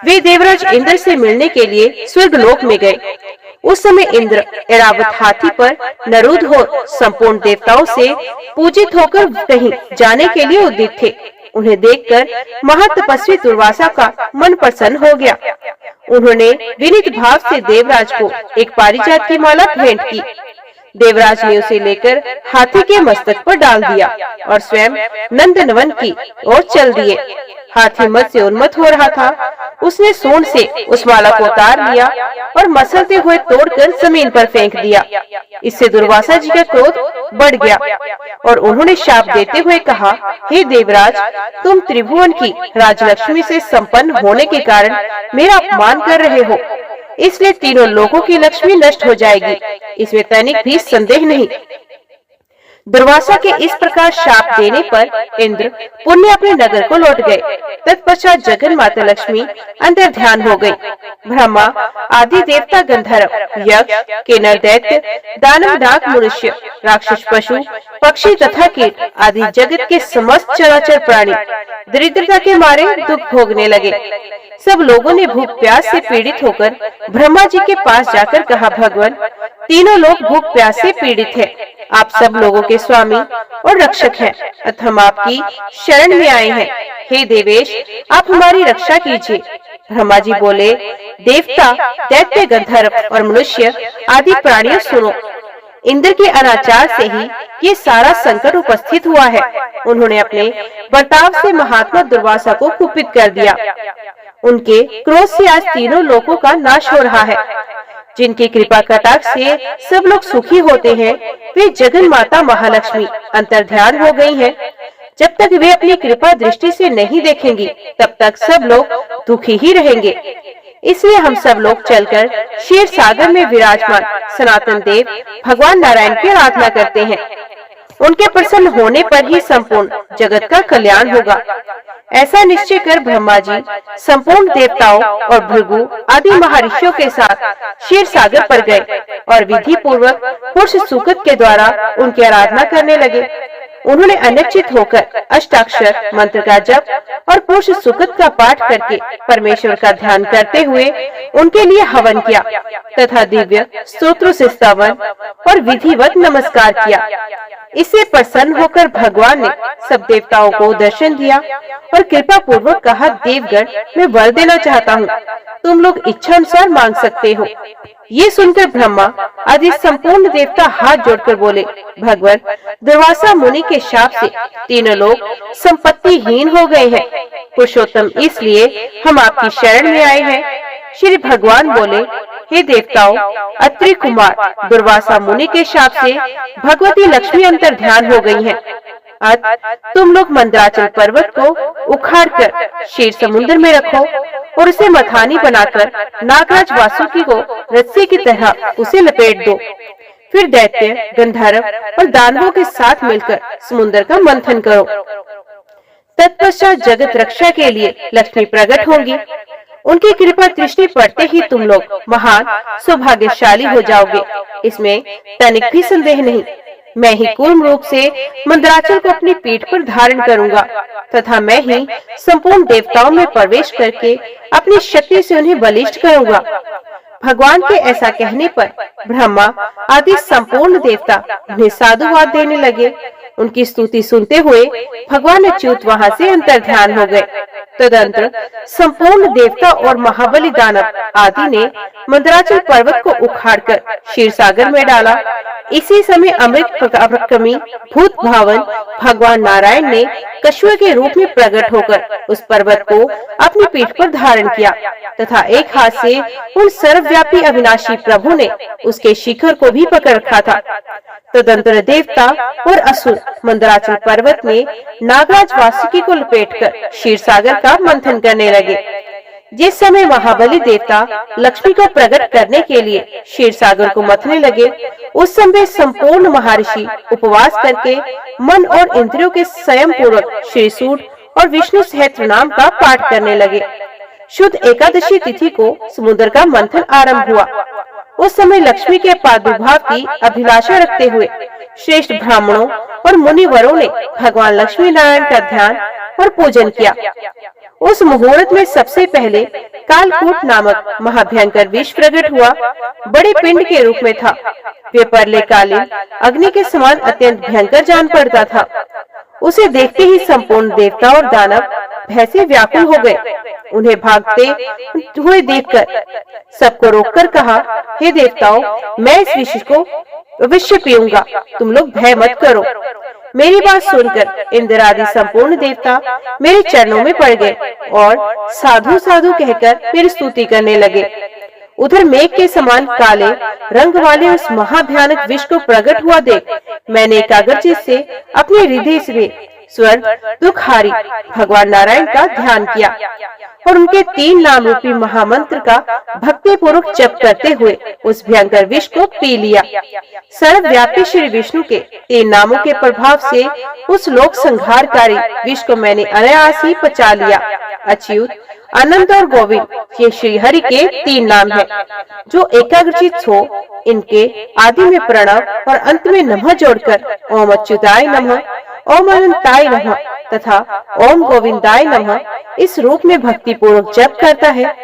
A: वे देवराज इंद्र से मिलने के लिए स्वर्गलोक में गए। उस समय इंद्र ऐरावत हाथी पर नरूद हो संपूर्ण देवताओं से पूजित होकर कहीं जाने के लिए उद्युक्त थे। उन्हें देखकर महातपस्वी दुर्वासा का मन प्रसन्न हो गया। उन्होंने विनीत भाव से देवराज को एक पारिजात की माला भेंट की। देवराज ने उसे लेकर हाथी के मस्तक पर डाल दिया और स्वयं नंदनवन की ओर चल दिए। हाथी मद से उन्मत्त हो रहा था। उसने सूंड से उस माला को उतार लिया और मसलते हुए तोड़कर जमीन पर फेंक दिया। इससे दुर्वासा जी का क्रोध बढ़ गया और उन्होंने शाप देते हुए कहा, हे देवराज, तुम त्रिभुवन की राजलक्ष्मी से संपन्न होने के कारण मेरा अपमान कर रहे हो, इसलिए तीनों लोगों की लक्ष्मी नष्ट हो जाएगी, इसमें तनिक भी संदेह नहीं। दुर्वासा के इस प्रकार शाप देने पर इंद्र पुण्य अपने नगर को लौट गए। तत्पश्चात जगन माता लक्ष्मी अंतर ध्यान हो गई। ब्रह्मा आदि देवता, गंधर्व, यक्ष, किन्नर, दैत्य, दानव, नाग, मनुष्य, राक्षस, पशु, पक्षी तथा कीट आदि जगत के समस्त चराचर प्राणी दरिद्रता के मारे दुख भोगने लगे। सब लोगों ने भूख प्यास से पीड़ित होकर ब्रह्मा जी के पास जाकर कहा, भगवान, तीनों लोग भूख प्यास से पीड़ित हैं। आप सब लोगों के स्वामी और रक्षक हैं, अतः हम आपकी शरण में आए हैं। हे देवेश, आप हमारी रक्षा कीजिए। ब्रह्मा जी बोले, देवता, दैत्य, गंधर्व और मनुष्य आदि प्राणियों, सुनो। इंद्र के अनाचार से ही ये सारा संकट उपस्थित हुआ है। उन्होंने अपने बर्ताव से महात्मा दुर्वासा को कुपित कर दिया। उनके क्रोध से आज तीनों लोगों का नाश हो रहा है। जिनकी कृपा कटाक्ष से सब लोग सुखी होते हैं, वे जगन माता महालक्ष्मी अंतर्ध्यान हो गई हैं। जब तक वे अपनी कृपा दृष्टि से नहीं देखेंगी, तब तक सब लोग दुखी ही रहेंगे। इसलिए हम सब लोग चलकर क्षीर सागर में विराजमान सनातन देव भगवान नारायण की आराधना करते हैं। उनके प्रसन्न होने पर ही संपूर्ण जगत का कल्याण होगा। ऐसा निश्चय कर ब्रह्मा जी संपूर्ण देवताओं और भृगु आदि महर्षियों के साथ क्षीर सागर पर गए और विधि पूर्वक पुरुष सूक्त के द्वारा उनकी आराधना करने लगे। उन्होंने अनचित होकर अष्टाक्षर मंत्र का जप और पुरुष सूक्त का पाठ करके परमेश्वर का ध्यान करते हुए उनके लिए हवन किया तथा दिव्य स्तोत्रों से स्तवन और विधिवत नमस्कार किया। इससे प्रसन्न होकर भगवान ने सब देवताओं को दर्शन दिया और कृपा पूर्वक कहा, देवगण, मैं वर देना चाहता हूँ, तुम लोग इच्छा अनुसार मांग सकते हो। ये सुनकर ब्रह्मा आदि संपूर्ण देवता हाथ जोड़कर बोले, भगवान, दुर्वासा मुनि के शाप से तीनों लोग संपत्तिहीन हो गए हैं। पुरुषोत्तम, इसलिए हम आपकी शरण में आए हैं। श्री भगवान बोले, हे देवताओं, अत्रि कुमार दुर्वासा मुनि के शाप से भगवती लक्ष्मी अंतर ध्यान हो गई हैं। तुम लोग मंदराचल पर्वत को उखाड़कर क्षीर समुद्र में रखो और उसे मथानी बनाकर नागराज वासुकी को रस्सी की तरह उसे लपेट दो। फिर दैत्य, गंधर्व और दानवों के साथ मिलकर समुद्र का मंथन करो। तत्पश्चात जगत रक्षा के लिए लक्ष्मी प्रकट होंगी। उनकी कृपा दृष्टि पड़ते ही तुम लोग महान सौभाग्यशाली हो जाओगे, इसमें तनिक भी संदेह नहीं। मैं ही कूर्म रूप से मंदराचल को अपनी पीठ पर धारण करूंगा तथा मैं ही संपूर्ण देवताओं में प्रवेश करके अपनी शक्ति से उन्हें बलिष्ठ करूंगा। भगवान के ऐसा कहने पर ब्रह्मा आदि संपूर्ण देवता उन्हें साधुवाद देने लगे। उनकी स्तुति सुनते हुए भगवान अच्युत वहां से अंतर्ध्यान हो गए। तदंतर संपूर्ण देवता और महाबली दानव आदि ने मंदराचल पर्वत को उखाड़कर क्षीर सागर में डाला। इसी समय अमृत पराक्रमी भूत भावन भगवान नारायण ने कछुए के रूप में प्रकट होकर उस पर्वत को अपनी पीठ पर धारण किया तथा एक हाथ से उन सर्वव्यापी अविनाशी प्रभु ने उसके शिखर को भी पकड़ रखा था। तदंतर देवता और असुर मंदराचल पर्वत में नागराज वासुकी को लपेटकर क्षीर सागर का मंथन करने लगे। जिस समय महाबली देवता लक्ष्मी को प्रकट करने के लिए क्षीर सागर को मथने लगे, उस समय संपूर्ण महर्षि उपवास करके मन और इंद्रियों के संयम पूर्वक श्री सूट और विष्णु सहस्त्र नाम का पाठ करने लगे। शुद्ध एकादशी तिथि को समुद्र का मंथन आरंभ हुआ। उस समय लक्ष्मी के प्रादुर्भाव की अभिलाषा रखते हुए श्रेष्ठ ब्राह्मणों और मुनिवरों ने भगवान लक्ष्मी नारायण का ध्यान और पूजन किया। उस मुहूर्त में सबसे पहले कालकूट नामक महाभयंकर विष प्रकट हुआ। बड़े पिंड के रूप में था। वे प्रलयकालीन अग्नि के समान अत्यंत भयंकर जान पड़ता था। उसे देखते ही संपूर्ण देवता और दानव भय से व्याकुल हो गए। उन्हें भागते हुए देखकर सबको रोककर कहा, हे देवताओं, मैं इस विष को अवश्य पीऊंगा, तुम लोग भय मत करो। मेरी बात सुनकर इंद्र आदि संपूर्ण देवता मेरे चरणों में पड़ गए और साधु साधु कहकर मेरी स्तुति करने लगे। उधर मेघ के समान काले रंग वाले उस महाभयानक विष को प्रकट हुआ देख मैंने एकाग्रचित से अपने हृदय से स्वर्ग दुखहारी भगवान नारायण का ध्यान किया और उनके 3 नाम रूपी महामंत्र का भक्ति पूर्वक जप करते हुए उस भयंकर विष को पी लिया। सर्वव्यापी श्री विष्णु के 3 नामों के प्रभाव से उस लोक संहारकारी विष को मैंने अनायास ही पचा लिया। अच्युत, अनंत और गोविंद ये श्री हरि के 3 नाम हैं, जो एकाग्रचित हो इनके आदि में प्रणव और अंत में नमः जोड़कर ओम अच्युताय नमः, ओम अनंताय नमः तथा ओम गोविंदाय नमः इस रूप में भक्ति पूर्वक जप करता है,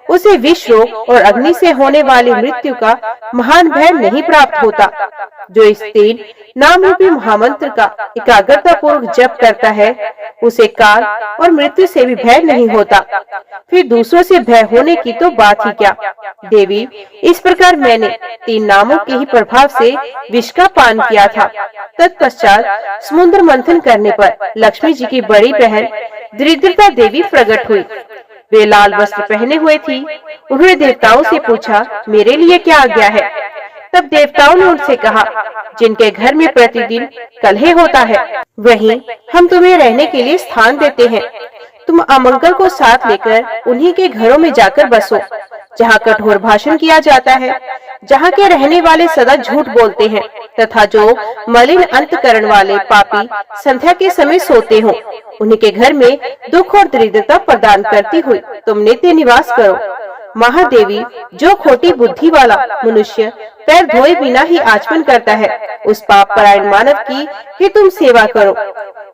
A: उसे विष रोग और अग्नि से होने वाली मृत्यु का महान भय नहीं प्राप्त होता। जो इस 3 नाम रूपी महामंत्र का एकाग्रता पूर्वक जप करता है, उसे काल और मृत्यु से भी भय नहीं होता। फिर दूसरों से भय होने की तो बात ही क्या। देवी, इस प्रकार मैंने 3 नामों के ही प्रभाव से विष का पान किया था। तत्पश्चात समुद्र मंथन करने पर लक्ष्मी जी की बड़ी बहन दरिद्रता देवी प्रकट हुई। वे लाल वस्त्र पहने हुए थी। उन्होंने देवताओं से पूछा, मेरे लिए क्या आज्ञा है? तब देवताओं ने उनसे कहा, जिनके घर में प्रतिदिन कलह होता है, वहीं हम तुम्हें रहने के लिए स्थान देते हैं। तुम अमंगल को साथ लेकर उन्हीं के घरों में जाकर बसो, जहाँ कठोर भाषण किया जाता है, जहाँ के रहने वाले सदा झूठ बोलते हैं तथा जो मलिन अंतकरण वाले पापी संध्या के समय सोते हो, उन्हीं के घर में दुख और दरिद्रता प्रदान करती हुई तुम नित्य निवास करो। महादेवी, जो खोटी बुद्धि वाला मनुष्य पैर धोए बिना ही आचमन करता है, उस पाप परायण मानव की ही तुम सेवा करो।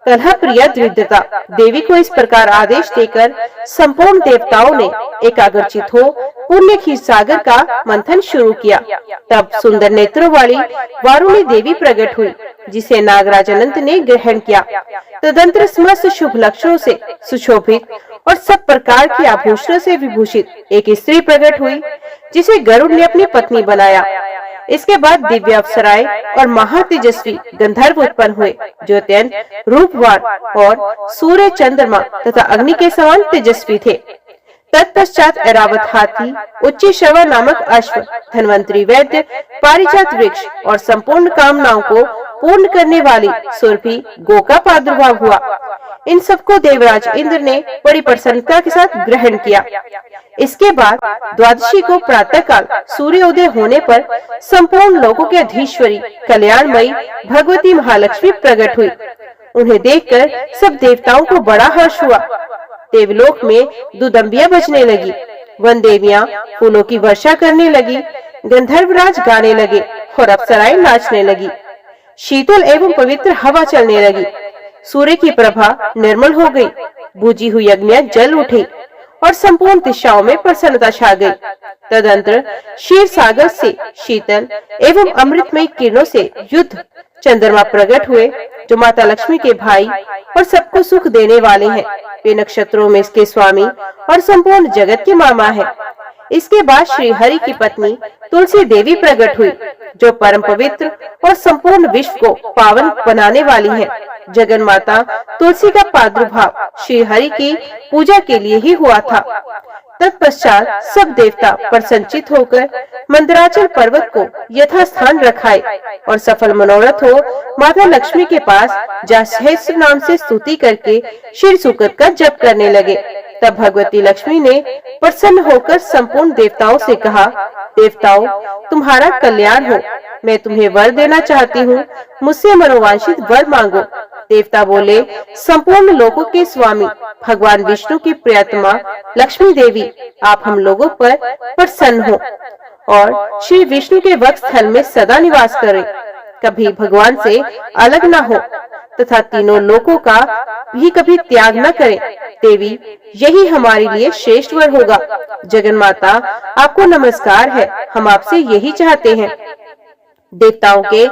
A: कलह प्रिय दरिद्रता देवी को इस प्रकार आदेश देकर संपूर्ण देवताओं ने एकाग्रचित हो पुण्य खीर सागर का मंथन शुरू किया। तब सुंदर नेत्रों वाली वारुणी देवी प्रकट हुई, जिसे नागराज अनंत ने ग्रहण किया। तदंतर समस्त शुभ लक्षणों से सुशोभित और सब प्रकार के आभूषणों से विभूषित एक स्त्री प्रकट हुई, जिसे गरुड़ ने अपनी पत्नी बनाया। इसके बाद दिव्य अप्सराएं और महातेजस्वी गंधर्व उत्पन्न हुए, जो अत्यंत रूपवान और सूर्य, चंद्रमा तथा अग्नि के समान तेजस्वी थे। तत्पश्चात ऐरावत हाथी, उच्च श्रवा नामक अश्व, धन्वंतरी वैद्य, पारिजात वृक्ष और संपूर्ण कामनाओं को पूर्ण करने वाली सुरभि गो का प्रादुर्भाव हुआ। इन सबको देवराज इंद्र ने बड़ी प्रसन्नता के साथ ग्रहण किया। इसके बाद द्वादशी को प्रातः काल सूर्योदय होने पर संपूर्ण लोगों के अधीश्वरी कल्याणमयी भगवती महालक्ष्मी प्रकट हुई। उन्हें देखकर सब देवताओं को बड़ा हर्ष हुआ। देवलोक में दुदंबियां बजने लगी, वन देवियां फूलों की वर्षा करने लगी, गंधर्वराज गाने लगे और अप्सराएं नाचने लगी। शीतल एवं पवित्र हवा चलने लगी। सूर्य की प्रभा निर्मल हो गई, बुझी हुई अग्नियां जल उठी और संपूर्ण दिशाओं में प्रसन्नता छा गई। तदंतर क्षीर सागर से शीतल एवं अमृतमय किरणों से युद्ध चंद्रमा प्रकट हुए, जो माता लक्ष्मी के भाई और सबको सुख देने वाले हैं। वे नक्षत्रों में इसके स्वामी और संपूर्ण जगत के मामा है। इसके बाद श्री हरि की पत्नी तुलसी देवी प्रकट हुई, जो परम पवित्र और संपूर्ण विश्व को पावन बनाने वाली है। जगन माता तुलसी का प्रादुर्भाव श्री हरि की पूजा के लिए ही हुआ था। तत्पश्चात सब देवता प्रसन्नचित होकर मंदराचल पर्वत को यथास्थान रखाए और सफल मनोरथ हो माता लक्ष्मी के पास जा सहस्त्र नाम से स्तुति करके श्री सुकत का जप करने लगे। तब भगवती लक्ष्मी ने प्रसन्न होकर संपूर्ण देवताओं से कहा, देवताओं, तुम्हारा कल्याण हो। मैं तुम्हें वर देना चाहती हूँ, मुझसे मनोवांछित वर मांगो। देवता बोले, संपूर्ण लोगों के स्वामी भगवान विष्णु की प्रियतमा लक्ष्मी देवी, आप हम लोगों पर प्रसन्न हो और श्री विष्णु के वक्ष स्थल में सदा निवास करें, कभी भगवान से अलग न हो तथा तीनों लोकों का भी कभी त्याग न करें। देवी, यही हमारे लिए श्रेष्ठ वर होगा। जगन माता, आपको नमस्कार है, हम आपसे यही चाहते हैं। देवताओं के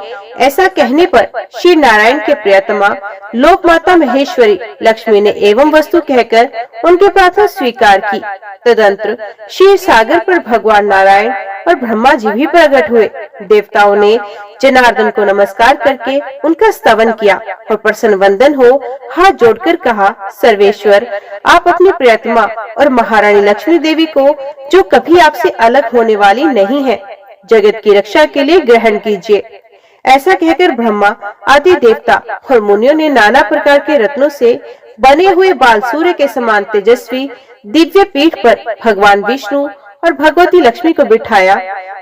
A: ऐसा कहने पर श्री नारायण के प्रियतमा लोक माता महेश्वरी लक्ष्मी ने एवं वस्तु कहकर उनकी प्रार्थना स्वीकार की। तदंतर क्षीर सागर पर भगवान नारायण और ब्रह्मा जी भी प्रकट हुए। देवताओं ने जनार्दन को नमस्कार करके उनका स्तवन किया और प्रसन्न वंदन हो हाथ जोड़कर कहा, सर्वेश्वर, आप अपनी प्रियतमा और महारानी लक्ष्मी देवी को, जो कभी आपसे अलग होने वाली नहीं है, जगत की रक्षा के लिए ग्रहण कीजिए। ऐसा कहकर ब्रह्मा आदि देवता और मुनियों ने नाना प्रकार के रत्नों से बने हुए बाल सूर्य के समान तेजस्वी दिव्य पीठ पर भगवान विष्णु और भगवती लक्ष्मी को बिठाया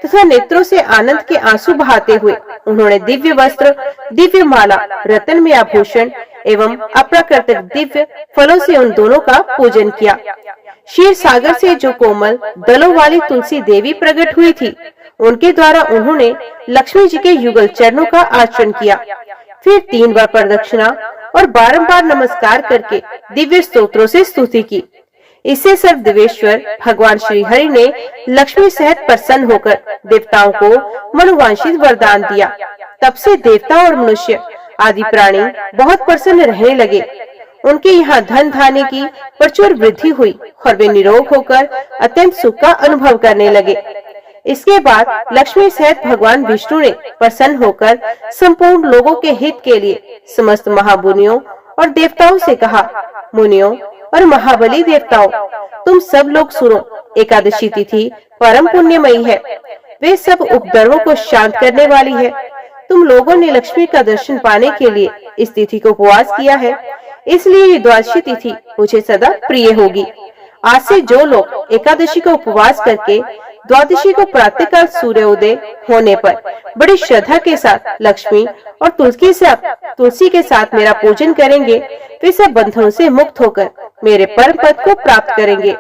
A: तथा नेत्रों से आनंद के आंसू बहाते हुए उन्होंने दिव्य वस्त्र, दिव्य माला, रत्न में आभूषण एवं अप्राकृतिक दिव्य फलों से उन दोनों का पूजन किया। क्षीर सागर से जो कोमल दलों वाली तुलसी देवी प्रकट हुई थी, उनके द्वारा उन्होंने लक्ष्मी जी के युगल चरणों का आचरण किया। फिर 3 बार प्रदक्षिणा और बारंबार नमस्कार करके दिव्य स्तोत्रों से स्तुति की। इससे सर्वदेवेश्वर भगवान श्री हरि ने लक्ष्मी सहित प्रसन्न होकर देवताओं को मनोवांछित वरदान दिया। तब से देवता और मनुष्य आदि प्राणी बहुत प्रसन्न रहने लगे। उनके यहाँ धन धान्य की प्रचुर वृद्धि हुई और वे निरोग होकर अत्यंत सुख का अनुभव करने लगे। इसके बाद लक्ष्मी सहित भगवान विष्णु ने प्रसन्न होकर संपूर्ण लोगों के हित के लिए समस्त महामुनियों और देवताओं से कहा, मुनियों और महाबली देवताओं, तुम सब लोग सुनो। एकादशी तिथि परम पुण्यमयी है, वे सब उपद्रवों को शांत करने वाली है। तुम लोगों ने लक्ष्मी का दर्शन पाने के लिए इस तिथि को उपवास किया है, इसलिए ये द्वादशी तिथि मुझे सदा प्रिय होगी। आज से जो लोग एकादशी का उपवास करके द्वादशी को प्रातःकाल सूर्योदय होने पर बड़ी श्रद्धा के साथ लक्ष्मी और तुलसी के साथ मेरा पूजन करेंगे, वे सब बंधनों से मुक्त होकर मेरे परम पद को प्राप्त करेंगे।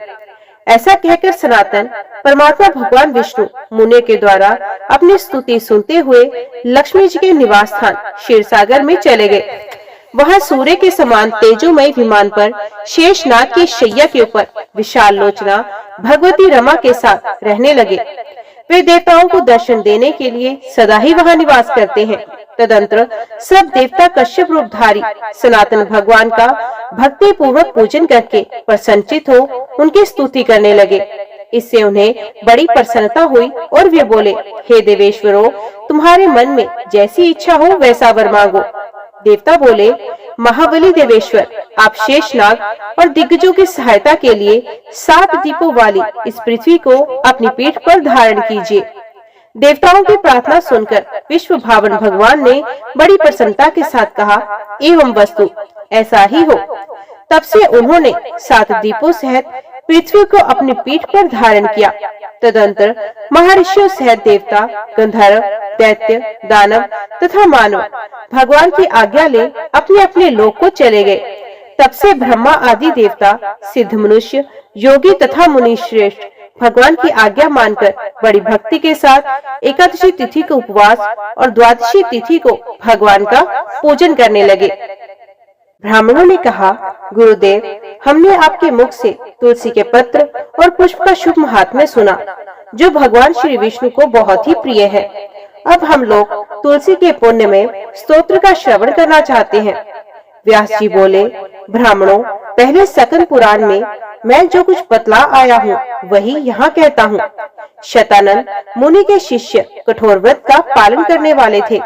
A: ऐसा कहकर सनातन परमात्मा भगवान विष्णु मुनि के द्वारा अपनी स्तुति सुनते हुए लक्ष्मी जी के निवास स्थान क्षीरसागर में चले गए। वहां सूर्य के समान तेजोमय विमान पर शेषनाग की शैया के ऊपर विशाल लोचना भगवती रमा के साथ रहने लगे। वे देवताओं को दर्शन देने के लिए सदा ही वहां निवास करते हैं। तदंतर सब देवता कश्यप रूपधारी सनातन भगवान का भक्ति पूर्वक पूजन करके प्रसन्नचित हो उनकी स्तुति करने लगे। इससे उन्हें बड़ी प्रसन्नता हुई और वे बोले, हे देवेश्वरों, तुम्हारे मन में जैसी इच्छा हो वैसा वर मांगो। देवता बोले, महाबली देवेश्वर, आप शेषनाग और दिग्गजों की सहायता के लिए 7 दीपों वाली इस पृथ्वी को अपनी पीठ पर धारण कीजिए। देवताओं की प्रार्थना सुनकर विश्व भावन भगवान ने बड़ी प्रसन्नता के साथ कहा, एवं वस्तु ऐसा ही हो। तब से उन्होंने 7 दीपों सहित पृथ्वी को अपनी पीठ पर धारण किया। तदंतर महर्षियों सहित देवता, गंधर्व, दैत्य, दानव तथा मानव भगवान की आज्ञा ले अपने अपने लोक को चले गए। तब से ब्रह्मा आदि देवता, सिद्ध मनुष्य, योगी तथा मुनि श्रेष्ठ भगवान की आज्ञा मानकर बड़ी भक्ति के साथ एकादशी तिथि को उपवास और द्वादशी तिथि को भगवान का पूजन करने लगे। ब्राह्मणों ने कहा, गुरुदेव, हमने आपके मुख से तुलसी के पत्र और पुष्प का शुभ महात्म्य सुना, जो भगवान श्री विष्णु को बहुत ही प्रिय है। अब हम लोग तुलसी के पुण्य में स्तोत्र का श्रवण करना चाहते हैं। व्यास जी बोले, ब्राह्मणों, पहले सकन पुराण में मैं जो कुछ बतला आया हूँ वही यहाँ कहता हूँ। शतानंद मुनि के शिष्य कठोर व्रत का पालन करने वाले थे।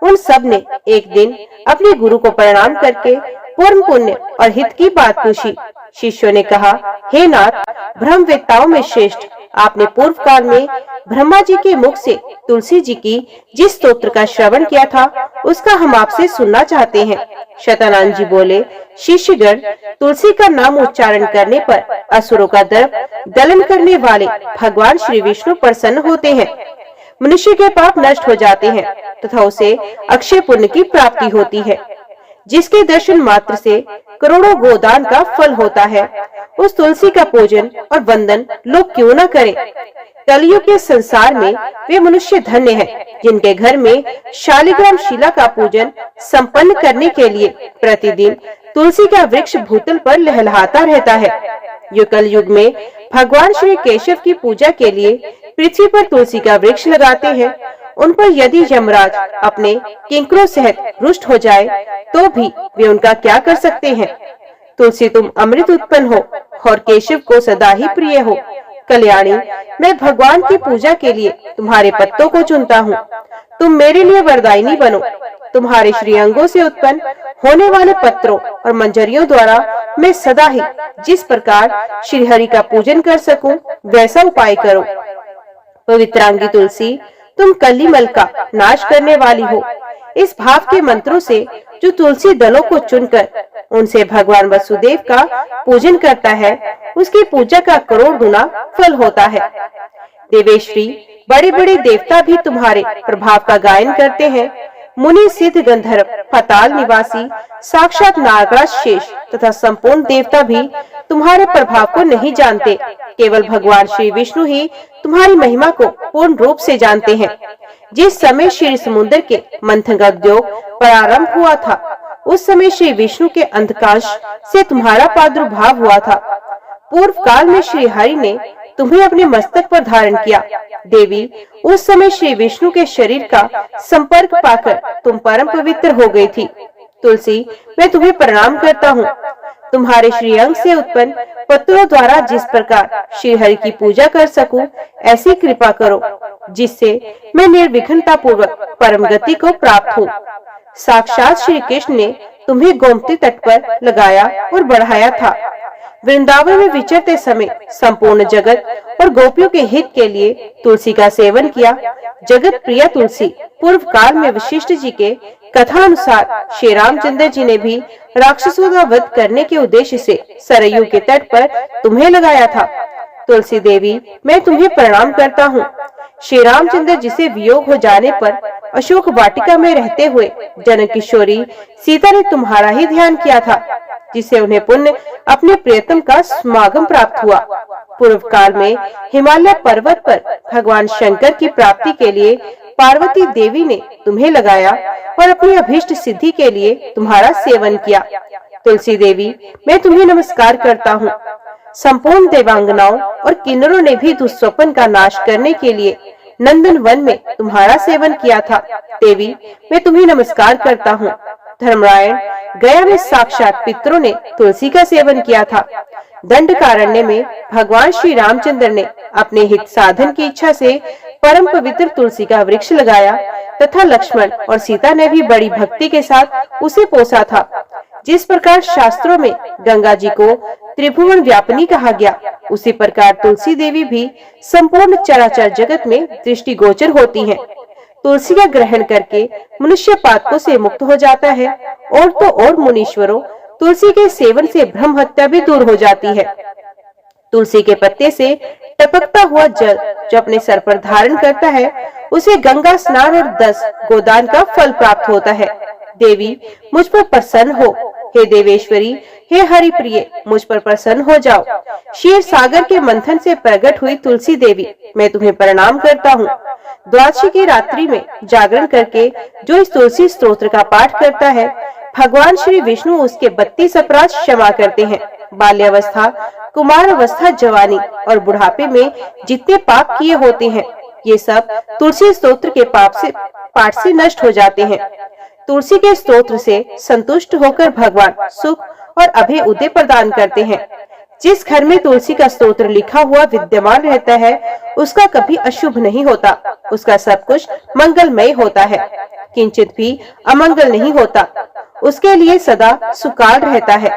A: उन सब ने एक दिन अपने गुरु को प्रणाम करके पूर्ण पुण्य और हित की बात पूछी। शिष्यों ने कहा, हे नाथ, ब्रह्मवेत्ताओं में श्रेष्ठ, आपने पूर्व काल में ब्रह्मा जी के मुख से तुलसी जी की जिस स्तोत्र का श्रवण किया था उसका हम आपसे सुनना चाहते हैं। शतानंद जी बोले, शिष्यगण, तुलसी का नाम उच्चारण करने पर असुरों का दर्प दलन करने वाले भगवान श्री विष्णु प्रसन्न होते हैं। मनुष्य के पाप नष्ट हो जाते हैं तथा उसे अक्षय पुण्य की प्राप्ति होती है। जिसके दर्शन मात्र से करोड़ों गोदान का फल होता है, उस तुलसी का पूजन और वंदन लोग क्यों न करें। कलयुग के संसार में वे मनुष्य धन्य हैं, जिनके घर में शालिग्राम शिला का पूजन संपन्न करने के लिए प्रतिदिन तुलसी का वृक्ष भूतल पर लहलहाता रहता है। जो कलयुग में भगवान श्री केशव की पूजा के लिए पृथ्वी पर तुलसी का वृक्ष लगाते हैं, उन पर यदि यमराज अपने किंकरों सहित रुष्ट हो जाए तो भी वे उनका क्या कर सकते हैं। तुलसी, तुम अमृत उत्पन्न हो और केशव को सदा ही प्रिय हो। कल्याणी, मैं भगवान की पूजा के लिए तुम्हारे पत्तों को चुनता हूँ। तुम मेरे लिए वरदायिनी बनो। तुम्हारे श्रीअंगों से उत्पन्न होने वाले पत्रों और मंजरियों द्वारा मैं सदा ही जिस प्रकार श्री हरि का पूजन कर सकूं वैसा उपाय करो। पवित्रांगी तुलसी, तुम कलिमल का नाश करने वाली हो। इस भाव के मंत्रों से जो तुलसी दलों को चुनकर उनसे भगवान वसुदेव का पूजन करता है, उसकी पूजा का करोड़ गुना फल होता है। देवेश्वरी, बड़े बड़े देवता भी तुम्हारे प्रभाव का गायन करते हैं। मुनि, सिद्ध, गंधर्व, पाताल निवासी, साक्षात नागराज शेष तथा संपूर्ण देवता भी तुम्हारे प्रभाव को नहीं जानते। केवल भगवान श्री विष्णु ही तुम्हारी महिमा को पूर्ण रूप से जानते हैं। जिस समय श्री समुद्र के मंथन का उद्योग प्रारंभ हुआ था, उस समय श्री विष्णु के अंधकाश से तुम्हारा प्रादुर्भाव हुआ था। पूर्व काल में श्री हरि ने तुम्हें अपने मस्तक पर धारण किया। देवी, उस समय श्री विष्णु के शरीर का संपर्क पाकर तुम परम पवित्र हो गई थी। तुलसी, मैं तुम्हें प्रणाम करता हूँ। तुम्हारे श्रीअंग से उत्पन्न पत्रों द्वारा जिस प्रकार श्री हरि की पूजा कर सकूं, ऐसी कृपा करो जिससे मैं निर्विघ्नता पूर्वक परम गति को प्राप्त हूँ। साक्षात श्री कृष्ण ने तुम्हें गोमती तट पर लगाया और बढ़ाया था। वृंदावन में विचरते समय संपूर्ण जगत और गोपियों के हित के लिए तुलसी का सेवन किया। जगत प्रिय तुलसी, पूर्व काल में वशिष्ठ जी के कथा अनुसार श्री रामचंद्र जी ने भी राक्षसों का वध करने के उद्देश्य से सरयू के तट पर तुम्हें लगाया था। तुलसी देवी, मैं तुम्हें प्रणाम करता हूँ। श्री रामचंद्र जी से वियोग हो जाने पर अशोक वाटिका में रहते हुए जनक किशोरी सीता ने तुम्हारा ही ध्यान किया था, जिससे उन्हें पुण्य अपने प्रियतम का समागम प्राप्त हुआ। पूर्व काल में हिमालय पर्वत पर भगवान शंकर की प्राप्ति के लिए पार्वती देवी ने तुम्हें लगाया और अपनी अभीष्ट सिद्धि के लिए तुम्हारा सेवन किया। तुलसी देवी, मैं तुम्हें नमस्कार करता हूँ। संपूर्ण देवांगनाओं और किन्नरों ने भी दुष्स्वप्न का नाश करने के लिए नंदन वन में तुम्हारा सेवन किया था। देवी, मैं तुम्हें नमस्कार करता हूँ। धर्मरायण, गया में साक्षात पितरों ने तुलसी का सेवन किया था। दंडकारण्य में भगवान श्री रामचंद्र ने अपने हित साधन की इच्छा से परम पवित्र तुलसी का वृक्ष लगाया तथा लक्ष्मण और सीता ने भी बड़ी भक्ति के साथ उसे पोसा था। जिस प्रकार शास्त्रों में गंगा जी को त्रिभुवन व्यापिनी कहा गया, उसी प्रकार तुलसी देवी भी संपूर्ण चराचर जगत में दृष्टिगोचर होती हैं। तुलसी का ग्रहण करके मनुष्य पातकों से मुक्त हो जाता है और तो और मुनीश्वरों, तुलसी के सेवन से ब्रह्म हत्या भी दूर हो जाती है। तुलसी के पत्ते से टपकता हुआ जल जो अपने सर पर धारण करता है, उसे गंगा स्नान और 10 गोदान का फल प्राप्त होता है। देवी, मुझ पर प्रसन्न हो। हे देवेश्वरी, हे हरि प्रिय, मुझ पर प्रसन्न हो जाओ। क्षीर सागर के मंथन से प्रकट हुई तुलसी देवी, मैं तुम्हें प्रणाम करता हूँ। द्वादशी की रात्रि में जागरण करके जो इस तुलसी स्तोत्र का पाठ करता है, भगवान श्री विष्णु उसके 32 अपराध क्षमा करते हैं। बाल्यावस्था, कुमार अवस्था, जवानी और बुढ़ापे में जितने पाप किए होते हैं, ये सब तुलसी स्तोत्र के पाठ से नष्ट हो जाते हैं। तुलसी के स्तोत्र से संतुष्ट होकर भगवान सुख और अभय उदय प्रदान करते हैं। जिस घर में तुलसी का स्तोत्र लिखा हुआ विद्यमान रहता है, उसका कभी अशुभ नहीं होता, उसका सब कुछ मंगलमय होता है, किंचित भी अमंगल नहीं होता। उसके लिए सदा सुकाल रहता है।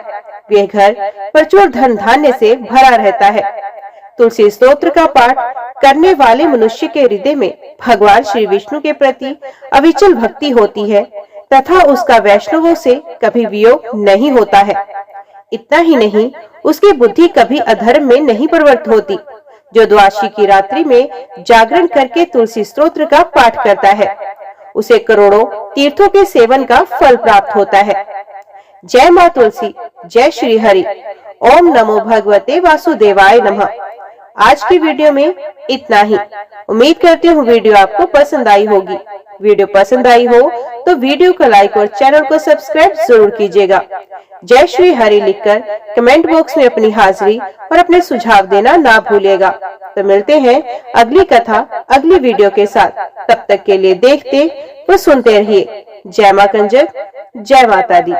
A: वह घर प्रचुर धन धान्य से भरा रहता है। तुलसी स्तोत्र का पाठ करने वाले मनुष्य के हृदय में भगवान श्री विष्णु के प्रति अविचल भक्ति होती है तथा उसका वैष्णवों से कभी वियोग नहीं होता है। इतना ही नहीं, उसकी बुद्धि कभी अधर्म में नहीं प्रवृत्त होती। जो द्वादशी की रात्रि में जागरण करके तुलसी स्तोत्र का पाठ करता है, उसे करोड़ों तीर्थों के सेवन का फल प्राप्त होता है। जय माँ तुलसी, जय श्री हरि। ओम नमो भगवते वासुदेवाय नमः। आज की वीडियो में इतना ही। उम्मीद करती हूँ वीडियो आपको पसंद आई होगी। वीडियो पसंद आई हो तो वीडियो को लाइक और चैनल को सब्सक्राइब जरूर कीजिएगा। जय श्री हरि लिखकर कमेंट बॉक्स में अपनी हाजिरी और अपने सुझाव देना ना भूलिएगा। तो मिलते हैं अगली कथा अगली वीडियो के साथ। तब तक के लिए देखते व सुनते रहिए। जय माँ कंजक, जय माता दी।